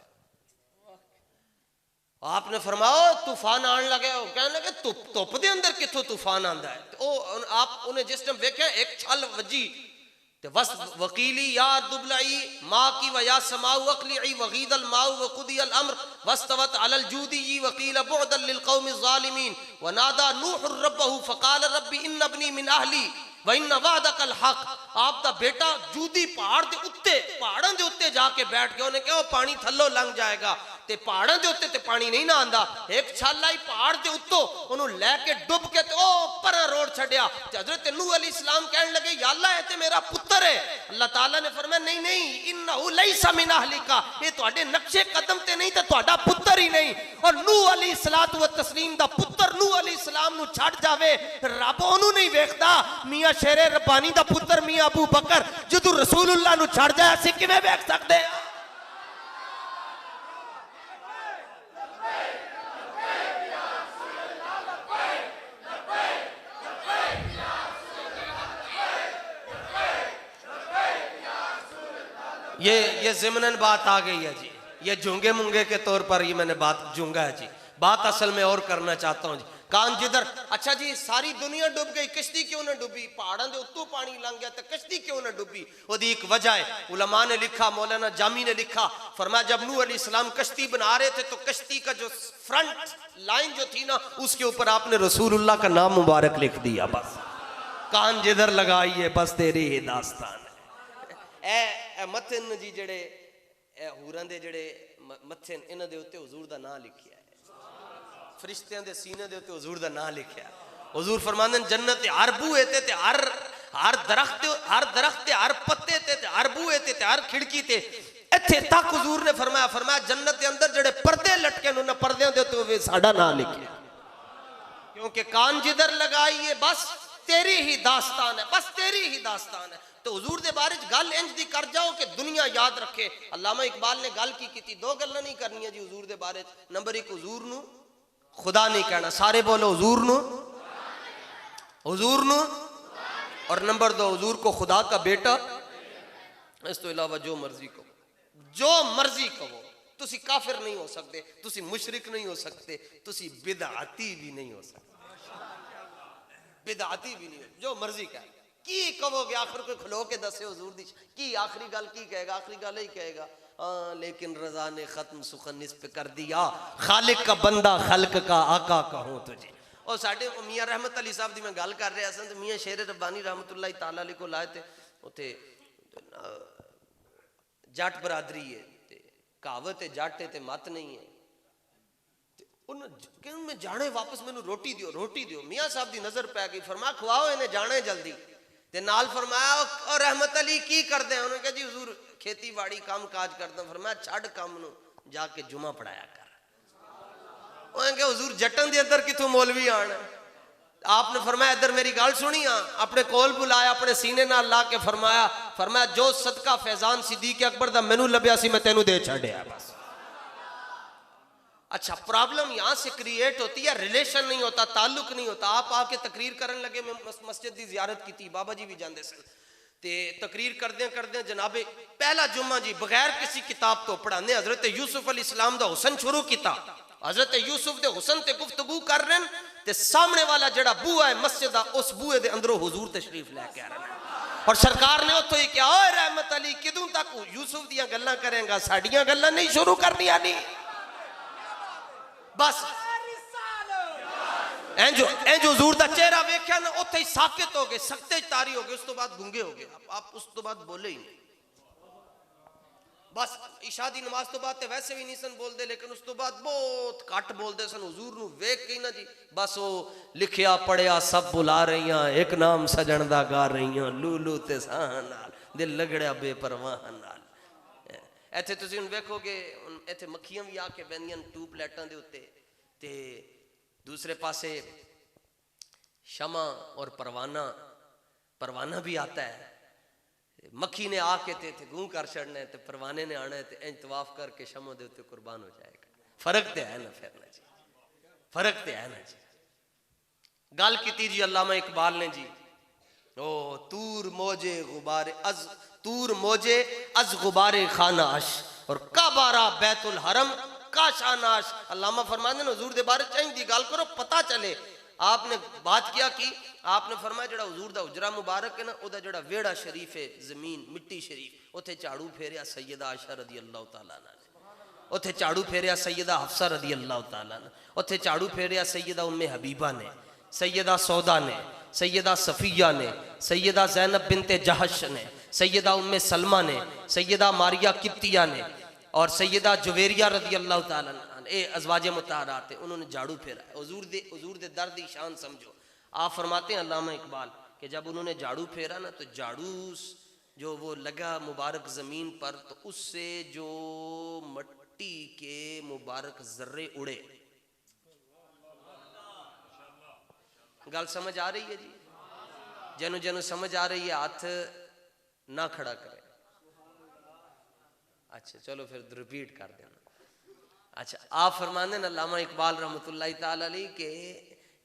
आपने फरमाओ तूफान आने लगे, कहने लगे धुप दे अंदर किथों तूफान आंदा है। तो आप उन्हें जिस टाइम वेख्या एक छल वजी ते वस वकीली या दुबलाई माँ की वया समाउ अकली वगीदल माउ वकुदियल अम्र वस्तवत अलल जूदी वकील बुअदल लिल कौमि ज़ालिमीन वनादा नूह रब्बहु फकाल रब्बी इन्न इब्नी मिन अहली व इन्न वअदकल हक। आप दा बेटा जूदी पहाड़ दे उत्ते, पहाड़ां दे उत्ते जाके बैठ गया, उन्हें कहा पानी थल्लों लंघ जाएगा ते पहाड़ां दे उत्ते ते पानी नहीं ना आंदा। एक छल आई पहाड़ दे उत्तों उन्होंने लैके डुब के ते ओ परा रोड छड़िया। हजरत नूह अलैहिस्सलाम कहने लगे या अल्लाह ये ते मेरा पुत्र है। अल्लाह ताला ने फरमाया नहीं नहीं इन्नहु लैसा मिन अहलिका, ये तुहाडे नक्शे कदम ते नहीं ते तुहाडा पुत्र ही नहीं। और नूह अलैहिस्सलातु व तस्लीम दा पुत्र नूह अलैहिस्सलाम नु छड़ जावे, रब ओनू नहीं वेखदा। मियां शेरे रब्बानी दा पुत्र मियां अबू बकर जदों रसूलुल्लाह नु छड़ जाए असीं किवें वेख सकदे हां? ये ज़िमनन बात आ गई है जी, ये झुंगे मुंगे के तौर पर ये मैंने बात झुंगा है जी। बात असल में और करना चाहता हूँ जी। कान जिधर अच्छा जी सारी दुनिया डूब गई, किश्ती क्यों ना डूबी? पहाड़ों के उत्तों पानी लंघ गया तो किश्ती क्यों ना डूबी? ओदी एक वजह है, उलमा ने लिखा, मौलाना जामी ने लिखा, फरमाया जब नूह अलैहिस्सलाम कश्ती बना रहे थे तो कश्ती का जो फ्रंट लाइन जो थी ना उसके ऊपर आपने रसूलुल्लाह का नाम मुबारक लिख दिया। बस कान जिधर लगाइए बस तेरी ही दास्तान है। ए मथन जी जेड़े हूरां दे जेड़े मथन इन्हां दे उत्ते हुजूर दा नाम लिखिया है, फरिश्तियां दे सीने दे उत्ते हुजूर दा नाम लिखिया। हुजूर फरमांदे जन्नत दे हर बूहे ते हर दरख्त ते हर पत्ते ते हर बूहे ते हर खिड़की ते इत्थे तक हुजूर ने फरमाया जन्नत दे अंदर जेड़े पर्दे लटके न उन्हां पर्दियां दे उत्ते साडा नाम लिखिया। क्योंकि कान जिधर लगाइए बस तेरी ही दास्तान है, बस तेरी ही दास्तान है। तो हुजूर दे बारे गल इंज दी कर जाओ कि दुनिया याद रखे। अल्लामा इकबाल ने गल की थी, दो गल्लां नहीं करनियां जी हुजूर दे बारे। नंबर एक हुजूर नू खुदा नहीं कहना, सारे बोलो हुजूर नू, हुजूर नू। और नंबर दो हुजूर को खुदा का बेटा। इस तो इलावा जो मर्जी कहो, जो मर्जी कहो, तुसी काफिर नहीं हो सकते, तुसी मुशरिक नहीं हो सकते, तुसी बिदअती भी नहीं हो सकते, बिदअती भी नहीं हो, जो मर्जी कहे की कहोगे। आखिर कोई खलो के दसे हुजूर दी की आखिरी गल की कहेगा? आखिरी गल ही कहेगा लेकिन रजा ने खत्म सुखन इस पे कर दिया, खालिक का बंदा खल्क का आका कहूं तुझे। और साडे मियां रहमत अली साहब दी मैं गल कर रहा सन, मियां शेर रब्बानी रहमतुल्लाह ताला अलैह को लाए थे उथे जट बरादरी है ते कहावत है जट है ते मत नहीं है। मैं जाने वापस मैनू रोटी दियो, रोटी दियो। मियाँ साहब की नजर पै गई, फरमाया खुआओ इन्हें जाने जल्दी। ते नाल फरमाया और रहमत अली की करते हैं? उन्होंने कहा जी हुजूर खेती बाड़ी काम काज करता। फरमाया छड़ काम नू जाके जुमा पढ़ाया कर। उन्होंने कहा हुजूर जटन दे अंदर किथों मौलवी आना? आपने फरमाया इधर मेरी गल सुनी, अपने कोल बुलाया, अपने सीने नाल ला के फरमाया जो सदका फैजान सिद्दीक अकबर दा मैनू लभ्या सी मैं तेनू दे छड़िया। बस अच्छा प्रॉब्लम यहां से क्रिएट होती है, रिलेशन नहीं होता, ताल्लुक नहीं होता। आप आके तकरीर करन लगे, मैं मस्जिद की जियारत की थी, बाबा जी भी जाते सन ते तकरीर करदे जनाबे पहला जुम्मा जी बगैर किसी किताब तो पढ़ाने हजरत यूसुफ अलैहिस्सलाम दा हुसन शुरू किया। हजरत यूसुफ दे हुसन ते गुफ्तगू कर रहे हैं ते सामने वाला जड़ा बूहा है मस्जिद दा उस बूहे दे अंदरों हुजूर तशरीफ लेके आ रहे हैं। और सरकार ने उतो ही क्या ओए रहमत अली किदों तक यूसुफ दियां गल्लां करेगा, साडियां गल्लां नहीं शुरू करनियां नहीं। बस इंज हुजूर दा चेहरा वेख्या ना उत्थे ही साकित हो गए, सख्ते तारी हो गए, उस तो बाद गूंगे हो गए। आप उस तो बाद बोले ही नहीं। बस इशा दी नमाज तो बाद वैसे भी नहीं सन बोलते, लेकिन उस तो बाद बहुत घट बोलते सन। हुजूर नू वेख के ना जी बस वो लिखिया पढ़िया सब बुला रही, एक नाम सजन दा गा रही, लूलू ते साह नाल दिल लगड़िया बेपरवाह नाल। इत्थे तुसीं हुण वेखोगे इत्थे मक्खियां भी आके बहंदियां ट्यूब लाइटां दे उत्ते ते दूसरे पासे शमा और परवाना भी आता है। मक्खी ने आके ते गूं कर छड़ना है ते परवाने ने आना है ते इंज तवाफ करके शमा दे उत्ते कुर्बान हो जाएगा। फर्क तो है ना फिर ना जी, फर्क तो है ना जी। गल की जी अल्लामा इकबाल ने जी, ओ तूर मोजे गुबारे अज गुबारे खानाश और काबारा बैतुल हरम का शानाश। अल्लामा फरमाते हैं हुजूर दे बारे चाहिए गल करो पता चले। आपने बात किया कि आपने फरमाया जड़ा हुजूर दा उजरा मुबारक है ना, ओदा जड़ा वेड़ा शरीफ है, जमीन मिट्टी शरीफ, उथे झाड़ू फेरिया सैयदा आयशा रदी अल्लाह तआला ने, उथे झाड़ू फेरिया सैयदा हफ्सा रदी अल्लाह तआला ने, उथे झाड़ू फेरिया सैयदा उम्मे हबीबा ने, सैयदा सौदा ने, सैयदा सफिया ने, सैयदा ज़ैनब बिनते जहश ने, सैयदा उम्मे सलमा ने, सैयदा मारिया किप्तिया ने और सैयदा जुवेरिया रदी अल्लाह तआला ए अज़वाजे मुतहरात है, उन्होंने झाड़ू फेरा। हुजूर दे दर्द की शान समझो। आप फरमाते हैं अल्लामा इकबाल कि जब उन्होंने झाड़ू फेरा ना, तो झाड़ू जो वो लगा मुबारक ज़मीन पर, तो उससे जो मट्टी के मुबारक जर्रे उड़े। गल समझ आ रही है जी? जनु जनु समझ आ रही है हाथ ना खड़ा करे। अच्छा चलो फिर रिपीट कर देना। अच्छा आप फरमाते हैं अल्लामा इकबाल रहमतुल्लाह तआला अलैह के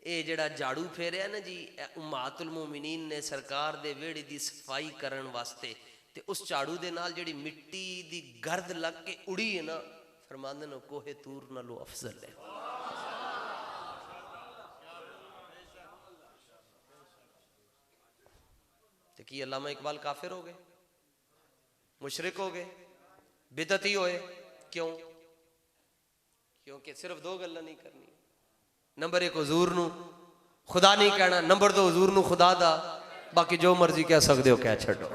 ये जड़ा झाड़ू फेरिया ना जी, उम्महातुल मोमिनीन ने सरकार दे वेड़े दी सफाई करन वास्ते, ते उस झाड़ू दे नाल जड़ी मिट्टी दी गर्द लग के उड़ी है ना, फरमाते हैं कोहे तूर नालों अफजल है। तो की अल्लामा इकबाल काफिर हो गए, मुशरिक हो गए, बिदती होए? क्यों? क्योंकि सिर्फ दो गल्लां नहीं करनी। नंबर एक हुजूर नू खुदा नहीं कहना, नंबर दो हुजूर नू खुदा दा बाकी जो मर्जी कह सकते हो कह छड्डो।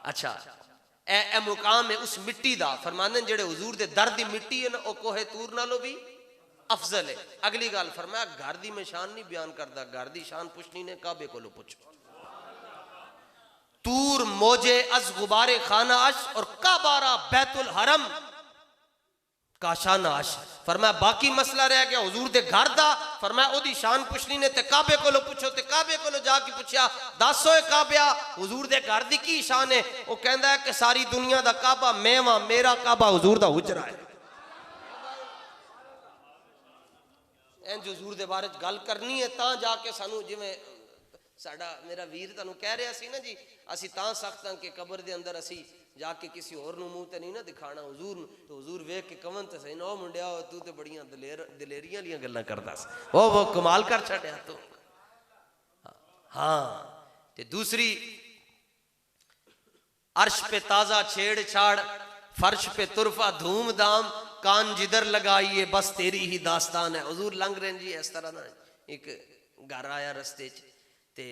अच्छा ए मुकाम है उस मिट्टी दा। फरमाने जेड़े हुजूर दे दर दी मिट्टी है ना, ओ कोहे तूर नालों भी अफजल है। अगली गल फरमाया घर दी मैं शान नहीं बयान करता, घर दी शान पुछनी ने काबे कोलों पुछो। तूर मोजे अज गुबारे खानाश और काबारा बैतुल हरम का शानाश। फरमाया बाकी मसला रह गया हुजूर दे घर दा। फरमाया ओदी शान पुछनी ने ते काबे कोलों पुछो, ते काबे कोलों जाके पूछया दस ओए काबा हुजूर दे घर दी की शान है? वो कहंदा है कि सारी दुनिया दा काबा मैं वां, मेरा काबा हुजूर दा हुजरा है। इंज हुजूर दे बारे गल करनी है तां जाके सानू, जिवें साडा मेरा वीर तुहानू कह रहा सी ना जी, असी तां सख्त हां कि कबर दे अंदर असी जाके किसी होर नू मुंह ते नहीं ना दिखाना हुजूर नू, तो हुजूर वेख के कवन ते सही ना, ओ मुंडिया तू ते बड़ियां दलेरियां वालियां गल्लां करदा सी, वो कमाल कर छड्या तू। हाँ ते दूसरी अर्श पे ताजा छेड़छाड़, फर्श पे तुरफा धूमधाम, कान जिधर लगाइए बस तेरी ही दास्तान है। हुजूर लंघ रहे जी इस तरह ना, एक घर आया रस्ते च, ते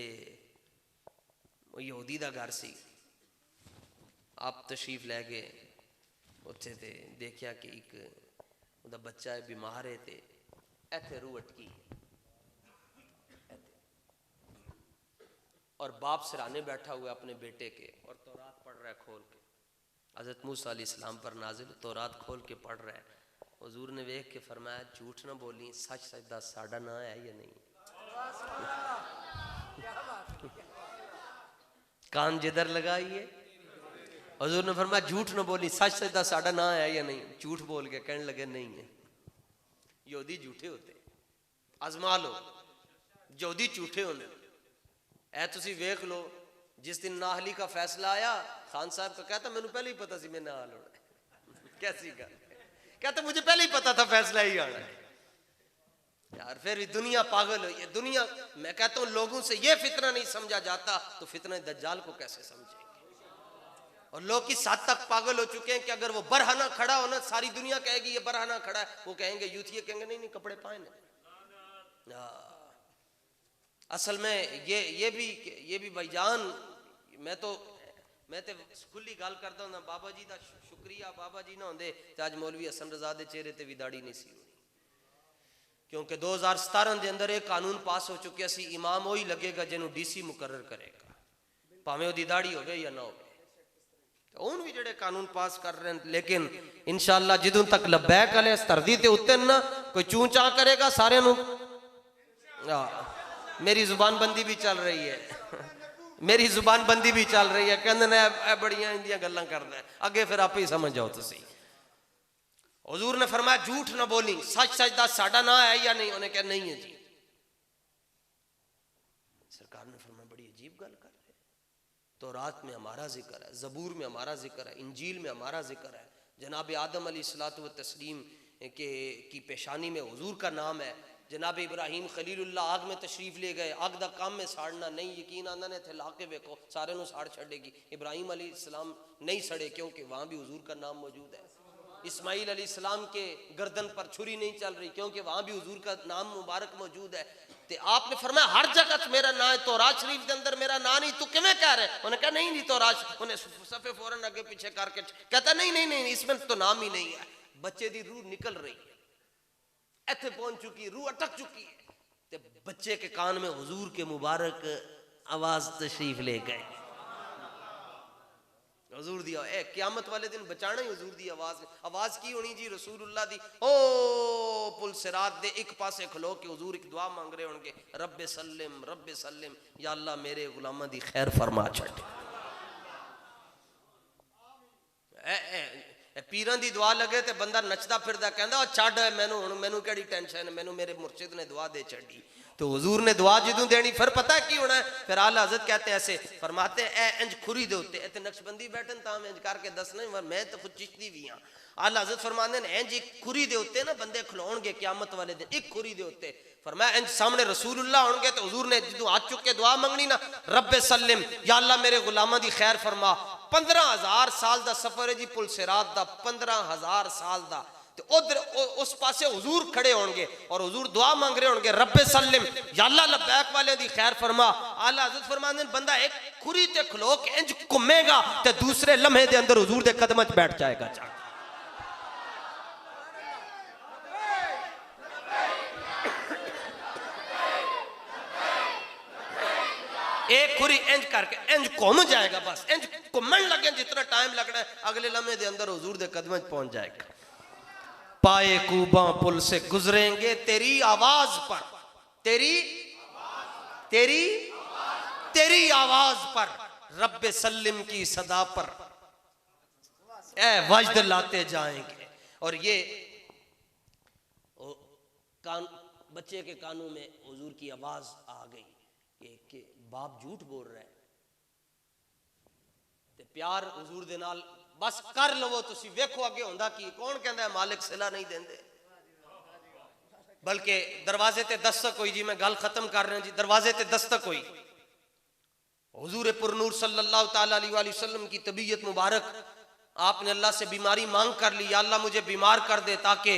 यहूदी दा घर सी। आप तशरीफ लै गए उत्थे ते देखिया कि एक उदा बच्चा है बीमार है, ते इत्थे रूह अटकी और बाप सिराने बैठा हुआ अपने बेटे के और तौरात पढ़ रहा है खोल के। हज़रत मूसा अलैहिस्सलाम पर नाजिल, तौरात खोल के पढ़ रहा है। हुजूर ने देख के फरमाया झूठ ना बोली, सच सच दस साडा ना है या नहीं? कान जिधर लगाइए, हुजूर ने फरमाया झूठ ना बोली, सच सच दस साडा ना है या नहीं? झूठ बोल के कहने लगे नहीं है। यहूदी झूठे होते, आजमा लो, यहूदी झूठे होने। ऐ तुसी वेख लो, जिस दिन नाहली का फैसला आया, खान साहब को कहता मैंने पहले ही पता सी मैं नाल होना। कैसी गल? कहता मुझे पहले ही पता था फैसला ही आना है। यार फिर भी दुनिया पागल हुई है। दुनिया, मैं कहता हूं लोगों से ये फितना नहीं समझा जाता तो फितना दज्जाल को कैसे समझेंगे? और लोग किस हद तक पागल हो चुके हैं कि अगर वो बरहना खड़ा हो ना, सारी दुनिया कहेगी ये बरहना खड़ा है, वो कहेंगे यूथिये कहेंगे नहीं नहीं कपड़े पाए ना। असल में ये भी भाईजान, मैं तो खुली गल करता हूं, बाबा जी का शुक्रिया, बाबा जी ना होंदे ते अज मौलवी हसन रजा दे चेहरे ते भी दाढ़ी नहीं सी होनी। क्योंकि 2017 के अंदर एक कानून पास हो चुका सी, इमाम वही लगेगा जिन्होंने डीसी मुकर्रर करेगा, भावें ओदी दाढ़ी होवे या ना होवे। हुण भी जेड़े कानून पास कर रहे हैं, लेकिन इंशाअल्लाह जिदों तक लब्बैक वाले इस धरती ते उत्ते ना कोई चूं चां करेगा सारे नूं। मेरी जुबान बंदी भी चल रही है, मेरी जुबान बंदी भी चल रही है। कहंदे ने बड़ियां इंदियां गल्लां करदा है, अगे फिर आपे ही समझ जाओ तुसी। हुजूर ने फरमाया झूठ ना बोली, सच सच दस साडा ना है या नहीं? उन्हें कहा नहीं है जी। सरकार ने फरमाया बड़ी अजीब गल कर रहे, तो रात में हमारा जिक्र है, जबूर में हमारा जिक्र है, इंजील में हमारा जिक्र है, जनाब आदम अलैहिस्सलातु व तस्लीम की पेशानी में हुजूर का नाम है, जनाब इब्राहिम खलीलुल्लाह आग में तशरीफ ले गए, आग दा काम में साड़ना नहीं, यकीन आंदा ने थे लाके वेखो सारे नू साड़ छड़ेगी। इब्राहिम अलैहिस्सलाम नहीं सड़े क्योंकि वहां भी हुजूर का नाम मौजूद है। इस्माइल अलैहिस्सलाम के गर्दन पर छुरी नहीं चल रही क्योंकि वहां भी हुजूर का नाम मुबारक मौजूद है। ते आपने फरमाया हर जगह मेरा नाम है, तौरात शरीफ के अंदर मेरा नाम नहीं, तू किवें कह रहे? उन्हें कहा नहीं नहीं तौरात, उन्हें सफे फौरन आगे पीछे करके कहता नहीं नहीं नहीं इसमें तो नाम ही नहीं है। बच्चे दी रूह निकल रही है, इत्थे पहुंच चुकी है, रूह अटक चुकी है, ते बच्चे के कान में हुजूर के मुबारक आवाज तशरीफ ले गए। हुजूर दी क़यामत वाले दिन बचाना ही हुजूर दी आवाज। आवाज की होनी जी? रसूलुल्लाह दी। ओ पुल सिरात दे एक पासे खलो के हुजूर एक दुआ मांग रहे होंगे, रब्बे सल्लिम, या अल्लाह मेरे गुलामां दी खैर फरमा छड़। पीरां दी दुआ लगे ते बंदा नचदा फिरदा कहंदा छड़ मैनू केड़ी टेंशन है, मैनू मेरे मुर्शिद ने दुआ दे छड़ी। तो हुजूर ने दुआ जदों देनी फिर पता है की होना है? फिर आला हज़रत कहते हैं ऐसे फरमाते हैं इंज खुरी दे उत्ते इत्थे नक्शबंदी बैठन तां इंज करके दसना, मैं तो खुद चिश्ती भी हां। आला हज़रत फरमाते हैं इंज एक खुरी दे उत्ते ना बंदे खलोणगे क़यामत वाले दिन, एक खुरी दे उत्ते। फरमाया इंज सामने रसूलुल्लाह होंगे तो हुजूर ने जदों हाथ चुक के दुआ मंगनी ना, रब्बे सल्लिम, या अल्लाह मेरे गुलामां दी खैर फरमा। 15,000 साल दा सफर है जी पुल सिरात दा, 15,000 साल दा। उधर उस पासे हुजूर खड़े होंगे और हुजूर दुआ मांग रहे होंगे, रब्बे सल्लिम, या अल्लाह लब्बैक वाले दी खैर फरमा। आला हज़रत फरमाते हैं बंदा एक खुरी ते खलो के इंज घूमेगा ते दूसरे लम्हे दे अंदर हुजूर दे कदम च बैठ जाएगा। एक खुरी इंज करके इंज घूम जाएगा, बस इंज घूमन लगे जितना टाइम लगना है अगले लम्हे दे अंदर हुजूर दे कदम च पहुंच जाएगा। पाए कूबा पुल से गुजरेंगे तेरी आवाज पर, तेरी आवाज पर, रब्बे सल्लिम की सदा पर ए वजद लाते जाएंगे। और ये बच्चे के कानों में हुजूर की आवाज आ गई कि बाप झूठ बोल रहा है, ते प्यार हुजूर दे नाल बस कर लवो तुसी, वेखो अगे होंदा की। कौन कहता है मालिक सिला नहीं देंदे, बल्कि दरवाजे ते दस्तक हुई जी। मैं गल खत्म कर रहा जी, दरवाजे ते दस्तक हुई। हुजूर पुरनूर सल्लल्लाहु ताला अलैहि वसल्लम की तबीयत मुबारक, आपने अल्लाह से बीमारी मांग कर ली, या अल्लाह मुझे बीमार कर दे ताकि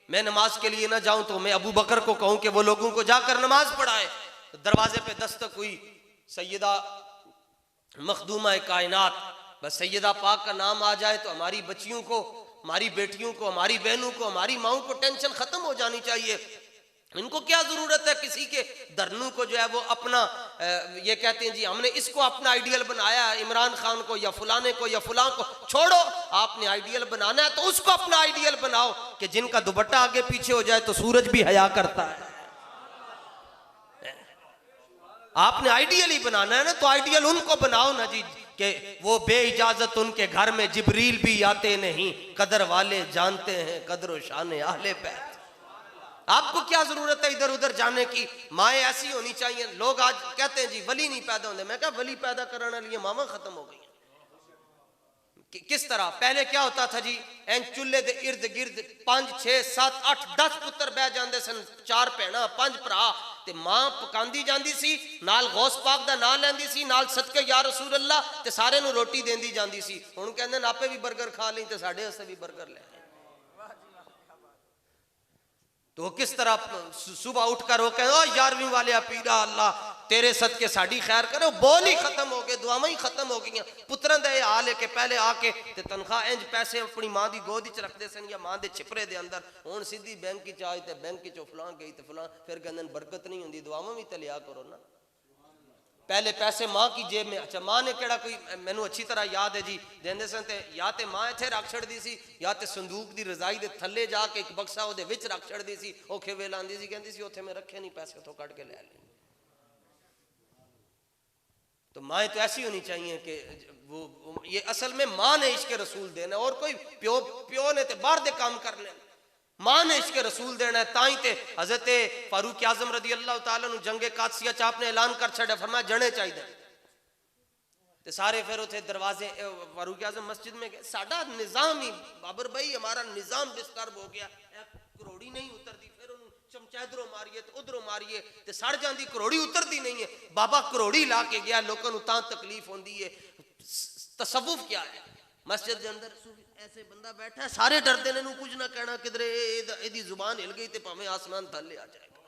मैं नमाज के लिए ना जाऊं, तो मैं अबू बकर को कहूं कि वो लोगों को जाकर नमाज पढ़ाए। तो दरवाजे पे दस्तक हुई, सैयदा मखदूमा कायनात, बस सैयदा पाक का नाम आ जाए तो हमारी बच्चियों को, हमारी बेटियों को, हमारी बहनों को, हमारी माओं को टेंशन खत्म हो जानी चाहिए। इनको क्या जरूरत है किसी के धरनू को जो है वो अपना ये कहते हैं जी हमने इसको अपना आइडियल बनाया, इमरान खान को या फलाने को या फलां को छोड़ो, आपने आइडियल बनाना है तो उसको अपना आइडियल बनाओ कि जिनका दुपट्टा आगे पीछे हो जाए तो सूरज भी हया करता है। आपने आइडियल ही बनाना है ना, तो आइडियल उनको बनाओ ना जी कि वो बेइजाजत उनके घर में जिब्रील भी आते नहीं, कदर वाले जानते हैं कदर शान आहले बैत। आपको क्या जरूरत है इधर उधर जाने की, माएँ ऐसी होनी चाहिए। लोग आज कहते हैं जी वली नहीं पैदा होते, मैं क्या वली पैदा करने वाली मामा खत्म हो गई। किस तरह पहले क्या होता था जी, एन चूल्हे दे इर्द गिर्द 5 6 7 8 10 पुत्र बह जाते सन, 4 भैणा 5 भरा, ते मां पकांदी जांदी सी, नाल गौस पाक दा नाम लैंदी सी, नाल सदके या रसूल अल्लाह, ते सारे नूं रोटी देंदी जांदी सी। हुण कहंदे ने आपे भी बर्गर खा ली ते साडे वास्ते भी बर्गर ले। तो किस तरह सुबह उठकर वो कहे ओ 11वीं वाले पीरा अल्लाह तेरे सदके साड़ी खैर करो, बोल ही खत्म हो गए, दुआवां ही खत्म हो गई। पुत्रां दा हाल है कि पहले आके ते तनख्वाह इंज पैसे अपनी मां दी गोद च रखते सन या मां दे छिपरे दे अंदर, हुण सीधी बैंक च आई ते बैंक चो फलां गई ते फलां, फिर कहंदे बरकत नहीं हुंदी, दुआवां भी ते लिया करो ना। पहले पैसे मां की जेब में, अच्छा मां ने केड़ा कोई, मैनू अच्छी तरह याद है जी, देंदे सन ते या ते मां इत्थे रख छड़दी सी या ते संदूक दी रजाई दे थल्ले जाके एक बक्सा ओदे विच रख छड़दी सी। औखे वेले आंदी सी कहंदी सी उत्थे मैं रखे नहीं पैसे, उथों कट के ले ले। तो माएँ तो ऐसी होनी चाहिए कि वो ये असल में माँ ने इश्क रसूल देना, और कोई प्यो प्यो ने तो बाहर दे काम कर लेना, माँ ने इश्क रसूल देना है। ताई ते हजरत फारूक आजम रदी अल्लाह तआला नु जंगे कादसिया च आपने ऐलान कर छड़ा, फरमाया जने चाहिए। ते सारे फिर उथे दरवाजे फारूक आजम मस्जिद में गए। साडा निजाम ही बाबर भाई, हमारा निजाम डिस्टर्ब हो गया, करोड़ी नहीं उतरती, फिर चमचा इधरों मारिए तो उधरों मारिए तो सड़ जाती, करोड़ी उतरती नहीं है। बाबा करोड़ी ला के गया, लोगों को तां तकलीफ होती है। तसव्वुफ क्या है? मस्जिद के अंदर ऐसे बंदा बैठा है, सारे डरते ने, कुछ ना कहना, किधरे एदी जुबान हिल गई तो भावें आसमान थल्ले आ जाएगा,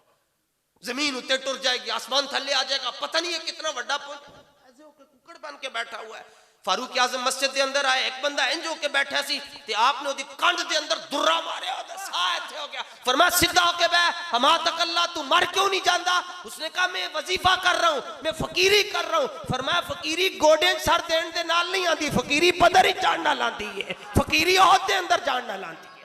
जमीन उत्ते टुर जाएगी, आसमान थल्ले आ जाएगा, पता नहीं है कितना बड़ा पॉइंट। ऐसे होकर कुकड़ बन के बैठा हुआ है। फारूक आजम मस्जिद के अंदर आए, एक बंदा इंज होके बैठा सी ते आपने ओदी कंध के अंदर दुर्रा मारे, साह इत्थे हो गया। फरमाया सीधा होके बैठ, हमा तकल्ला, तू मर क्यों नहीं जाता? उसने कहा मैं वजीफा कर रहा हूं, मैं फकीरी कर रहा हूं। फरमाया फकीरी गोडे सर देने दे नाल नहीं आती, फकीरी पदर ही चढ़ना लाती है, फकीरी ओहदे अंदर चढ़ना लाती है।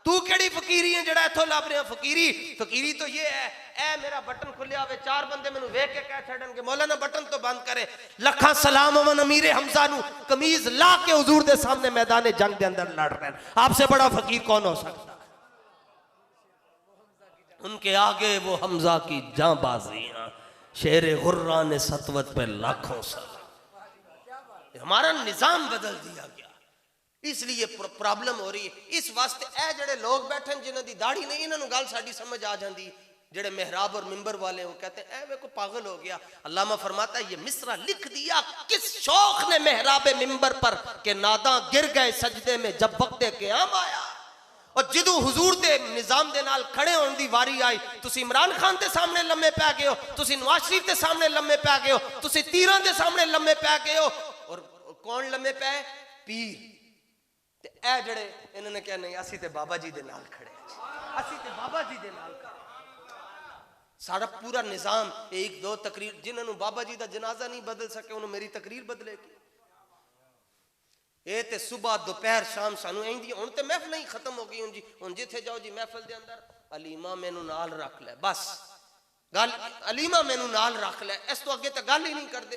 तू केड़ी फकीरी है जेड़ा इथों लभ रहा? फकीरी तो ये है, ए मेरा बटन खुलिया हुए, चार बंदे मैनू वेख के कह छड़नगे मौलाना बटन तो बंद करे, लखा सलाम अमन अमीर हमजा नु कमीज ला के हुजूर दे सामने मैदान जंग के अंदर लड़ रहे हैं। आपसे बड़ा फकीर कौन हो सकता? उनके आगे वो हमजा की जांबाजियां, शेर गुर्रा ने सतवत पे लाखों सलाम। हमारा निजाम बदल दिया गया, इसलिए प्रॉब्लम हो रही है। इस वास्ते ए जड़े लोग बैठे जिन्हों की दाढ़ी नहीं, इन्होंने गल साडी समझ आ जाती। जेड़े मेहराब और मिंबर वाले वो कहते हैं ए को पागल हो गया। अल्लामा फरमाता है ये मिसरा लिख दिया किस शौक ने मेहराब मिंबर पर, के नादा गिर गए सजदे में जब वक्त क़याम आया। और जिदू हुजूर दे निजाम दे नाल खड़े होने दी वारी आई, तुसी इमरान खान के सामने लम्मे पै गए हो, तुसी नवाज शरीफ के सामने लम्मे पै गए हो, तुसी तीरां के सामने लम्मे पै गए हो। और कौन लम्मे पै? पीर। ते ए जड़े इन्होंने कहा नहीं असी ते बाबा जी दे नाल खड़े, असी ते बाबा जी दे नाल खड़े। सारा पूरा निजाम एक दो तकरीर, जिन्होंने बाबा जी का जनाजा नहीं बदल सके उन्होंने मेरी तकरीर बदलेगी। ये ते सुबह दोपहर शाम सानू इंदी हुण ते महफिल ही खत्म हो गई। जी हुण जिथे जाओ जी महफिल दे अंदर अलीमा मैनू नाल रख ले, बस गल अलीमा मैनू नाल रख ले, इस तो अगे तो गल ही नहीं करते।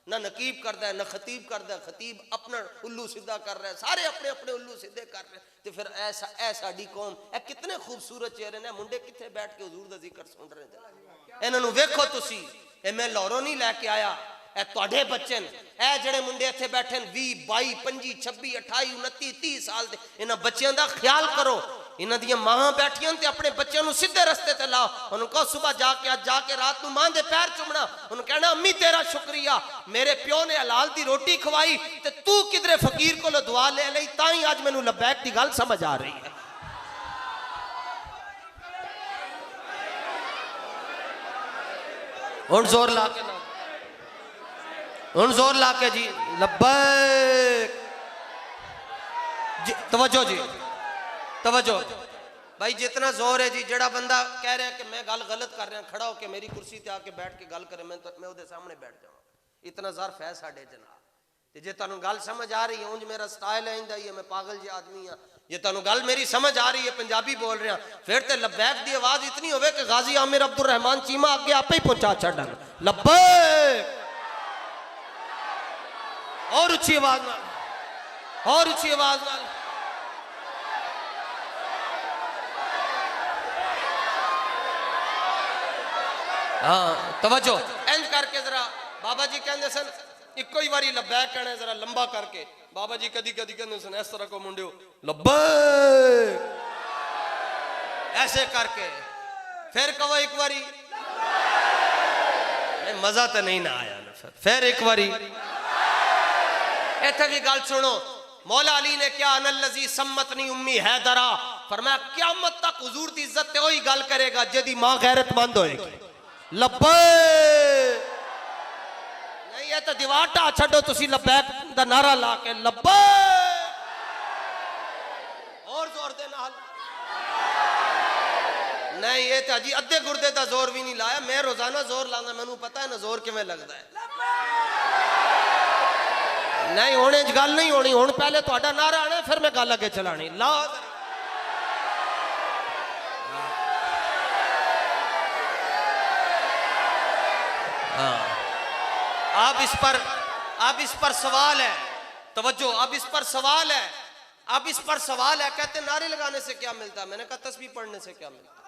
ना नकीब करता है, ना खतीब करता है, खतीब अपना उल्लू सीधा कर रहा है, सारे अपने अपने उल्लू सीधे कर रहे हैं। तो फिर ऐसा साडी कौम ए कितने खूबसूरत चेहरे ने, मुंडे कितने बैठ के हुजूर दा जिक्र सुन रहे हैं। इन्हों वेखो तुसी, ए मैं लाहौरों नहीं लैके आया, ए तुहाडे बच्चे ने, ए जेड़े मुंडे इत्थे बैठे 20 22 25 26 28 29 30 साल दे, इन्हां बच्चों का ख्याल करो। इन्हां दियां मां बैठियां ते अपने बच्चों को सीधे रस्ते ते लाओ। उन्होंने कहो सुबह जाके आज जाके रात को मां दे पैर चुमना, उन्होंने कहना अम्मी तेरा शुक्रिया, मेरे प्यो ने हलाल दी रोटी खवाई ते तू किधरे फकीर को दुआ ले लई, ताई आज मैनू लबैक दी गल समझ आ रही है। हुण जोर ला के ना, हुण जोर ला के जी लब्बैक जी, तवज्जो जी तवज्जो भाई, जितना जोर है जी, जड़ा बंदा कह रहा है कि मैं गल गलत कर रहा, खड़ा होकर मेरी कुर्सी ते आके बैठ के गल करे, मैं उसके सामने बैठ जाऊँ, इतना ज़र्फ है साढ़े जनाब। तो जे तुहानू गल समझ आ रही है, उंज मेरा स्टाइल इंदा ही है, मैं पागल जी आदमी हाँ। जे तुहानू गल मेरी समझ आ रही है, पंजाबी बोल रहा, फिर तो लब्बैक की आवाज़ इतनी होवे कि गाजी आमिर अब्दुल रहमान चीमा अगे आपे ही पहुंचा छड़न, लब्बैक। और उच्ची आवाज नाल, और उच्ची आवाज नाल। हाँ तवज्जो, इंज करके जरा बाबा जी कहते सन इको ही बारी लब्बैक कहना, जरा लंबा करके। बाबा जी कदी कदी कहते सन इस तरह को मुंडियो लब्बैक, ऐसे करके फिर कहो एक बारी, मजा तो नहीं ना आया ना। फिर एक बारी इत्थे भी गल सुनो, मौला अली ने क्या अनल्लज़ी सम्मतनी उम्मी हैदरा, फरमाया क़यामत तक हुजूर दी इज्जत ते वही गल करेगा जिहदी मां गैरतमंद होएगी। लब्बैक नहीं है तो दीवार ढा छो, तुसी लब्बैक दा नारा ला के लब्बैक और जोर दे नाल। नहीं ये तो अजी अद्धे गुर्दे का जोर भी नहीं लाया, मैं रोजाना जोर लाना, मैनू पता है ना जोर किवें लगदा है। नहीं होने गल नहीं होनी, हुण पहले तुहाडा नारा आना फिर मैं गल अगे चलानी। ला अब इस पर सवाल है, तवज्जो, अब इस पर सवाल है, अब इस पर सवाल है। कहते नारे लगाने से क्या मिलता है? मैंने कहा तस्बीह पढ़ने से क्या मिलता है।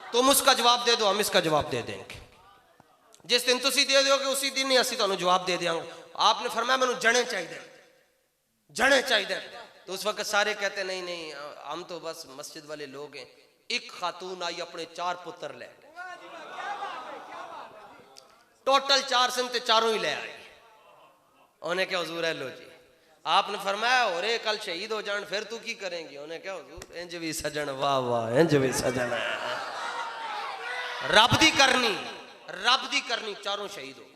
तुम उसका जवाब दे दो, हम इसका जवाब दे देंगे। जिस दिन तुसी दे दोगे उसी दिन ही असी तुहानू जवाब दे देंगे। आपने फरमाया मैनू जने चाहिए, जने चाहिए। तो उस वक्त सारे कहते नहीं नहीं, हम तो बस मस्जिद वाले लोग हैं। एक खातून आई, अपने 4 पुत्र ले, टोटल 4 सन ते चारों ही ले आई। उन्हें क्या हुजूर है लो जी। आपने फरमाया और कल शहीद हो जान फिर तू की करेंगी? उन्हें क्या हुजूर इंज भी सजन, वाह वाह इंज भी सजन है, रब दी करनी, रब दी करनी, चारों शहीद हो।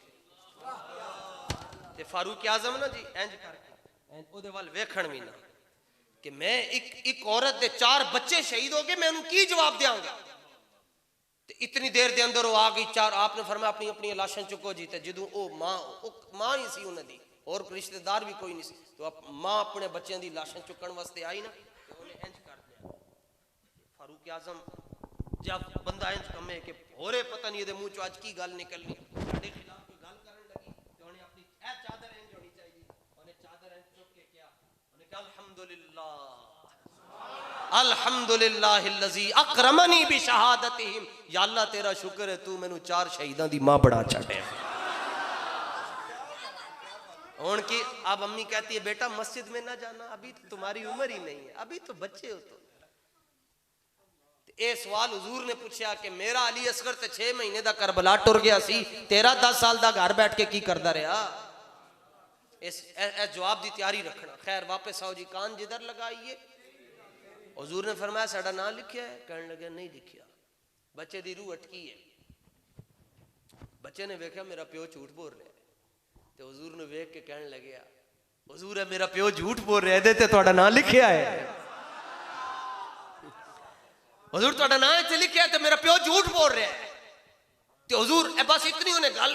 ते फारूक आजम ना जी इंज करके ओदे वाल वेखण भी ना कि मैं एक औरत दे 4 बच्चे शहीद हो गए, मैं उन्हें की जवाब देंगा। इतनी देर के अंदर वो आ गई 4। आपने फरमाया अपनी अपनी लाशां चुको जी। ते जदों ओ मां ही सी उन्हां दी, और रिश्तेदार भी कोई नहीं सी, तो मां अपने बच्चों की लाशां चुकन वास्ते आई ना, उन्हें इंज कर दिया। फारूक आजम जब बंदा इंज कमे कि होरे पता नहीं ये मुंह चो आज की गल निकलनी, साडे खिलाफ कोई गल करन लगी, तो उन्हें अपनी ए चादर इंज होनी चाहिए, उन्हें चादर इंज चुक के क्या, उन्हें कहा अल्हम्दुलिल्लाह अल्हम्दुलिल्लाहिल्लज़ी अकरमनी बिशहादतिहिम। या अल्लाह तेरा शुक्र है तू मैनू 4 शहीदां दी मां बड़ा छड़े। उनकी अब अम्मी कहती है बेटा मस्जिद में ना जाना, अभी तो तुम्हारी उम्र ही नहीं है, अभी तो बच्चे हो। तो ये सवाल हुजूर ने पूछा कि मेरा अली असगर ते 6 महीने का करबला टुर गया सी, तेरा 10 साल का घर बैठ के की करदा रहा। इस जवाब की तैयारी रखना। खैर वापस आओ जी, कान जिधर लगाइए। हुजूर ने फरमाया साडा नाम लिखिया है? कहने लगे नहीं लिखिया। बच्चे की रूह अटकी है। बच्चे ने वेख्या मेरा प्यो झूठ बोल रहा है, तो हुजूर ने वेख के कहने लगे हुजूर है मेरा प्यो झूठ बोल रहा है, इहदे ते तुहाडा नाम लिखिया है। हुजूर तुहाडा नाम इत्थे लिखिया है, तो मेरा प्यो झूठ बोल रहा है। तो हुजूर बस इतनी उन्हें गल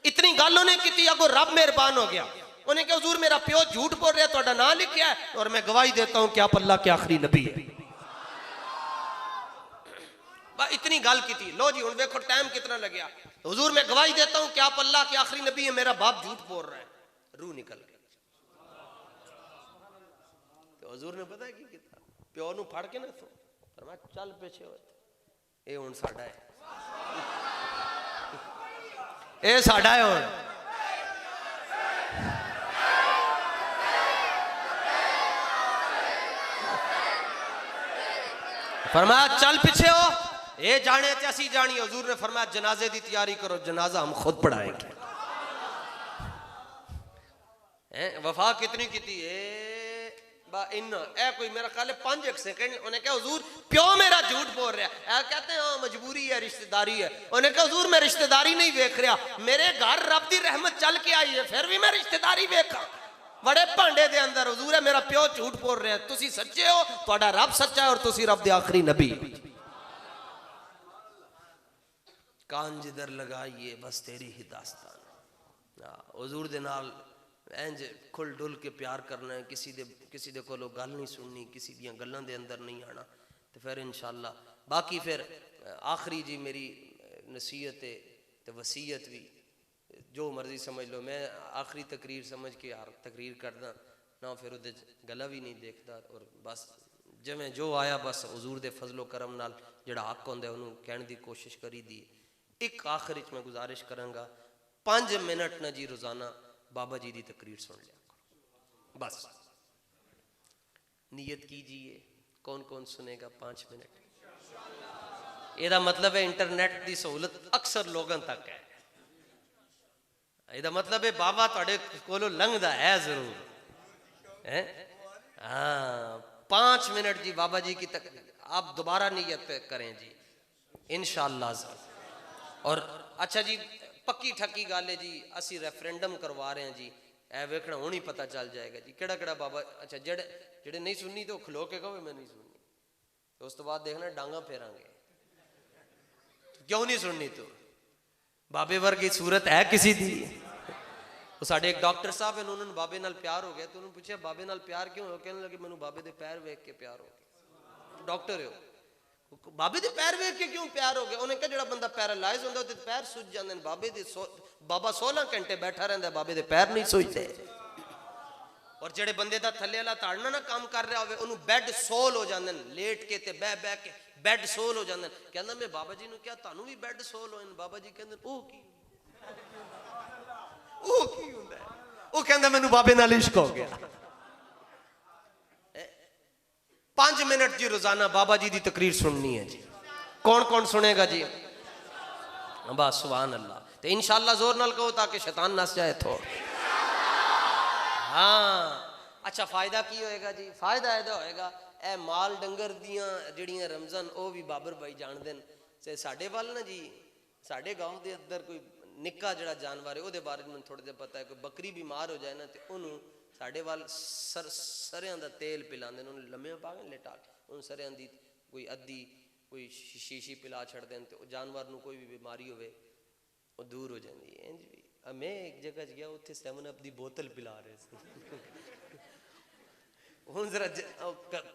इतनी गल उन्हें की, अगो रब मेहरबान हो गया। उन्हें कहा हुजूर मेरा प्यो झूठ बोल रहा है, तुहाडा नाम लिखिया है और मैं गवाही देता हूं कि आप अल्लाह के आखिरी नबी है। इतनी गल की थी। लो जी हुण देखो टाइम कितना लग गया। हुजूर मैं गवाही देता हूं कि आप अल्लाह के आखिरी नबी है, मेरा बाप झूठ बोल रहा है। रूह निकल गई। तो हुजूर ने पता है की किया? प्यो नूं फड़ के ना तो फरमाया चल पीछे हो, ये हुण साडा है, ये साडा है हुण। फरमाया चल पीछे हो, ये जाने ते असी जानी। हुजूर ने फरमाया जनाजे की तैयारी करो, जनाजा हम खुद पढ़ाएंगे। वफा कितनी की थी? कोई मेरा ख्याल है 5 सेकंड। उन्हें कहा हुजूर प्यो मेरा झूठ बोल रहा है। कहते हैं मजबूरी है, रिश्तेदारी है। उन्हें कहा हुजूर मैं रिश्तेदारी नहीं देख रहा, मेरे घर रब दी रहमत चल के आई है, फिर भी मैं रिश्तेदारी देखा बड़े भांडे दे अंदर। हुजूर है मेरा प्यो झूठ बोल रहा है, तुसी सच्चे हो, तुहाडा रब सच्चा है और तुसी रब दे आखिरी नबी। कान जिधर लगाइए बस तेरी ही दास्तान। हुजूर दे नाल इंज खुल डुल के प्यार करना है। किसी दे कोलों गल नहीं सुननी, किसी दियां गल्लां दे अंदर नहीं आना। तो फिर इंशाअल्लाह बाकी फिर आखिरी जी मेरी नसीहत है तो वसीयत भी जो मर्जी समझ लो। मैं आखिरी तकरीर समझ के यार तकरीर करदा ना, फिर उहदे गला भी नहीं देखता और बस जिवें जो आया बस हुजूर दे फजलो करम नाल जिहड़ा हक हुंदा उहनूं कहण दी कोशिश करी दी। एक आखिर मैं गुजारिश करांगा 5 मिनट ना जी रोजाना बाबा जी की तकरीर सुन लिया करो बस। नियत कीजिए कौन कौन सुनेगा 5 मिनट। ਇਹਦਾ मतलब है इंटरनेट की सहूलत अक्सर लोगों तक है। ਇਹਦਾ मतलब है बाबा तुहाडे कोलों लंघदा है जरूर है। हाँ 5 मिनट जी बाबा जी की तकरीर। आप दोबारा नियत करें जी इंशाअल्लाह। और अच्छा जी पक्की ठक्की गल है जी, असी रेफरेंडम करवा रहे हैं जी, ए वेखना हुण ही पता चल जाएगा जी केड़ा केड़ा बाबा। अच्छा जेड़े जेड़े नहीं सुननी तो खलो के कहो मैं नहीं सुननी, तो उस तो बाद देखना डांगा फेरांगे। तो क्यों नहीं सुननी? तो बाबे वर्गी सूरत है किसी दी? वो साडे एक डॉक्टर साहब है, उन्होंने बाबे नाल प्यार हो गया, तो उन्होंने पूछा बाबे नाल प्यार क्यों हो? कहने लगे मैनू बाबे दे पैर वेख के प्यार हो गया। डॉक्टर हो, बाबे दे पैर वेख के क्यों प्यार हो गया? उन्हें कहा जेड़ा बंदा पैरालाइज होंदा ते पैर सुज जांदे ने बाबे दे बाबा 16 घंटे बैठा रहिंदा बाबे दे पैर नहीं सुजदे और जेड़े बंदे दा थल्ले वाला ताड़ना ना काम कर रहा होवे ओनू बेड सोल हो जांदे ने लेट के ते बह बह के बेड सोल हो जांदे कहंदा मैं बाबा जी नु क्या तानू भी बेड सोल होए बाबा जी कहंदे ओ की हुंदा है ओ कहंदा मैनू बाबे नाल इश्क हो गया 5 मिनट जी रोजाना बाबा जी दी तकरीर सुननी है जी कौन कौन सुनेगा जी बस सुभान अल्लाह तो इंशाअल्लाह जोर नाल कहो ताकि शैतान नस जाए थोड़ा हाँ अच्छा फायदा की होएगा जी फायदा ऐदा होएगा ए माल डंगर दियां जड़ियां रमजान ओ भी बाबर भाई जान देन ते साडे वाल ना जी साडे गांव दे अंदर कोई निक्का जड़ा जानवर है ओदे बारे में थोड़ा पता है कोई बकरी बीमार हो जाए ना तो ओनू साडे वाल सरियां दा तेल पिलांदे ने लम्मे पा के लेटा उन सरियां दी कोई अद्धी कोई शीशी पिला छड़ दें तो जानवर नू कोई भी बीमारी होवे वो दूर हो जाती है जी मैं एक जगह गया उत्थे 7 अप दी बोतल पिला रहे हुण जरा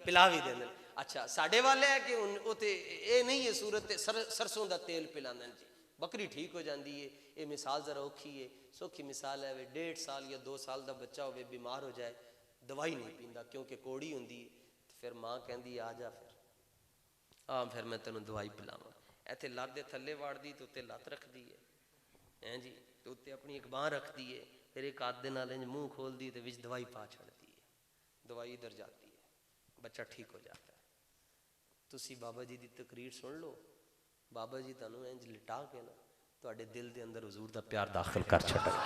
पिला भी देंदे अच्छा साडे वाले है कि उते ये नहीं है सूरत सरसों दा तेल पिलांदे जी बकरी ठीक हो जाती है ये मिसाल जरा औखी है सौखी मिसाल है 1.5 साल या 2 साल का बच्चा हो बीमार हो जाए दवाई नहीं पींदा क्योंकि कोड़ी होंदी है फिर माँ कहती आ जा फिर मैं तेन दवाई पिलावा इतने लत के थले वाड़दी तो उत्ते लत रखती है जी तो उत्ते अपनी एक बांह रखती है फिर एक हाथ दे नाल मुँह खोलती तो विच दवाई पा छड़ती है दवाई इधर जाती है बच्चा ठीक हो जाता है तुसी बाबा जी की तकरीर सुन लो बाबा जी तुहानू इंज लिटा के ना तुहाडे दिल के अंदर हुजूर का प्यार दाखिल कर छड़ेगा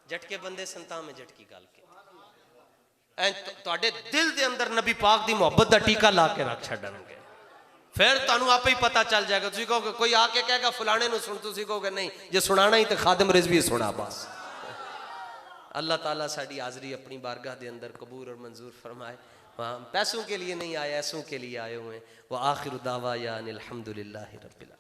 झटके बंदे संता में झटकी गल के तुहाडे दिल के अंदर नबी पाक की मुहब्बत का टीका ला के रख छड़नगे फिर तुहानू आपे ही पता चल जाएगा तुसी कहोगे कोई आके कहेगा फलाने नू सुन तुसी कहोगे नहीं जे सुनाना ही तो खादिम रिजवी सुना बस अल्लाह ताला साड़ी हाजरी अपनी बारगाह के अंदर कबूल और मंजूर फरमाए हम पैसों के लिए नहीं आए ऐसों के लिए आए हुए हैं व आखिर दावा या अनिल हम्दुलिल्लाहि रब्बिल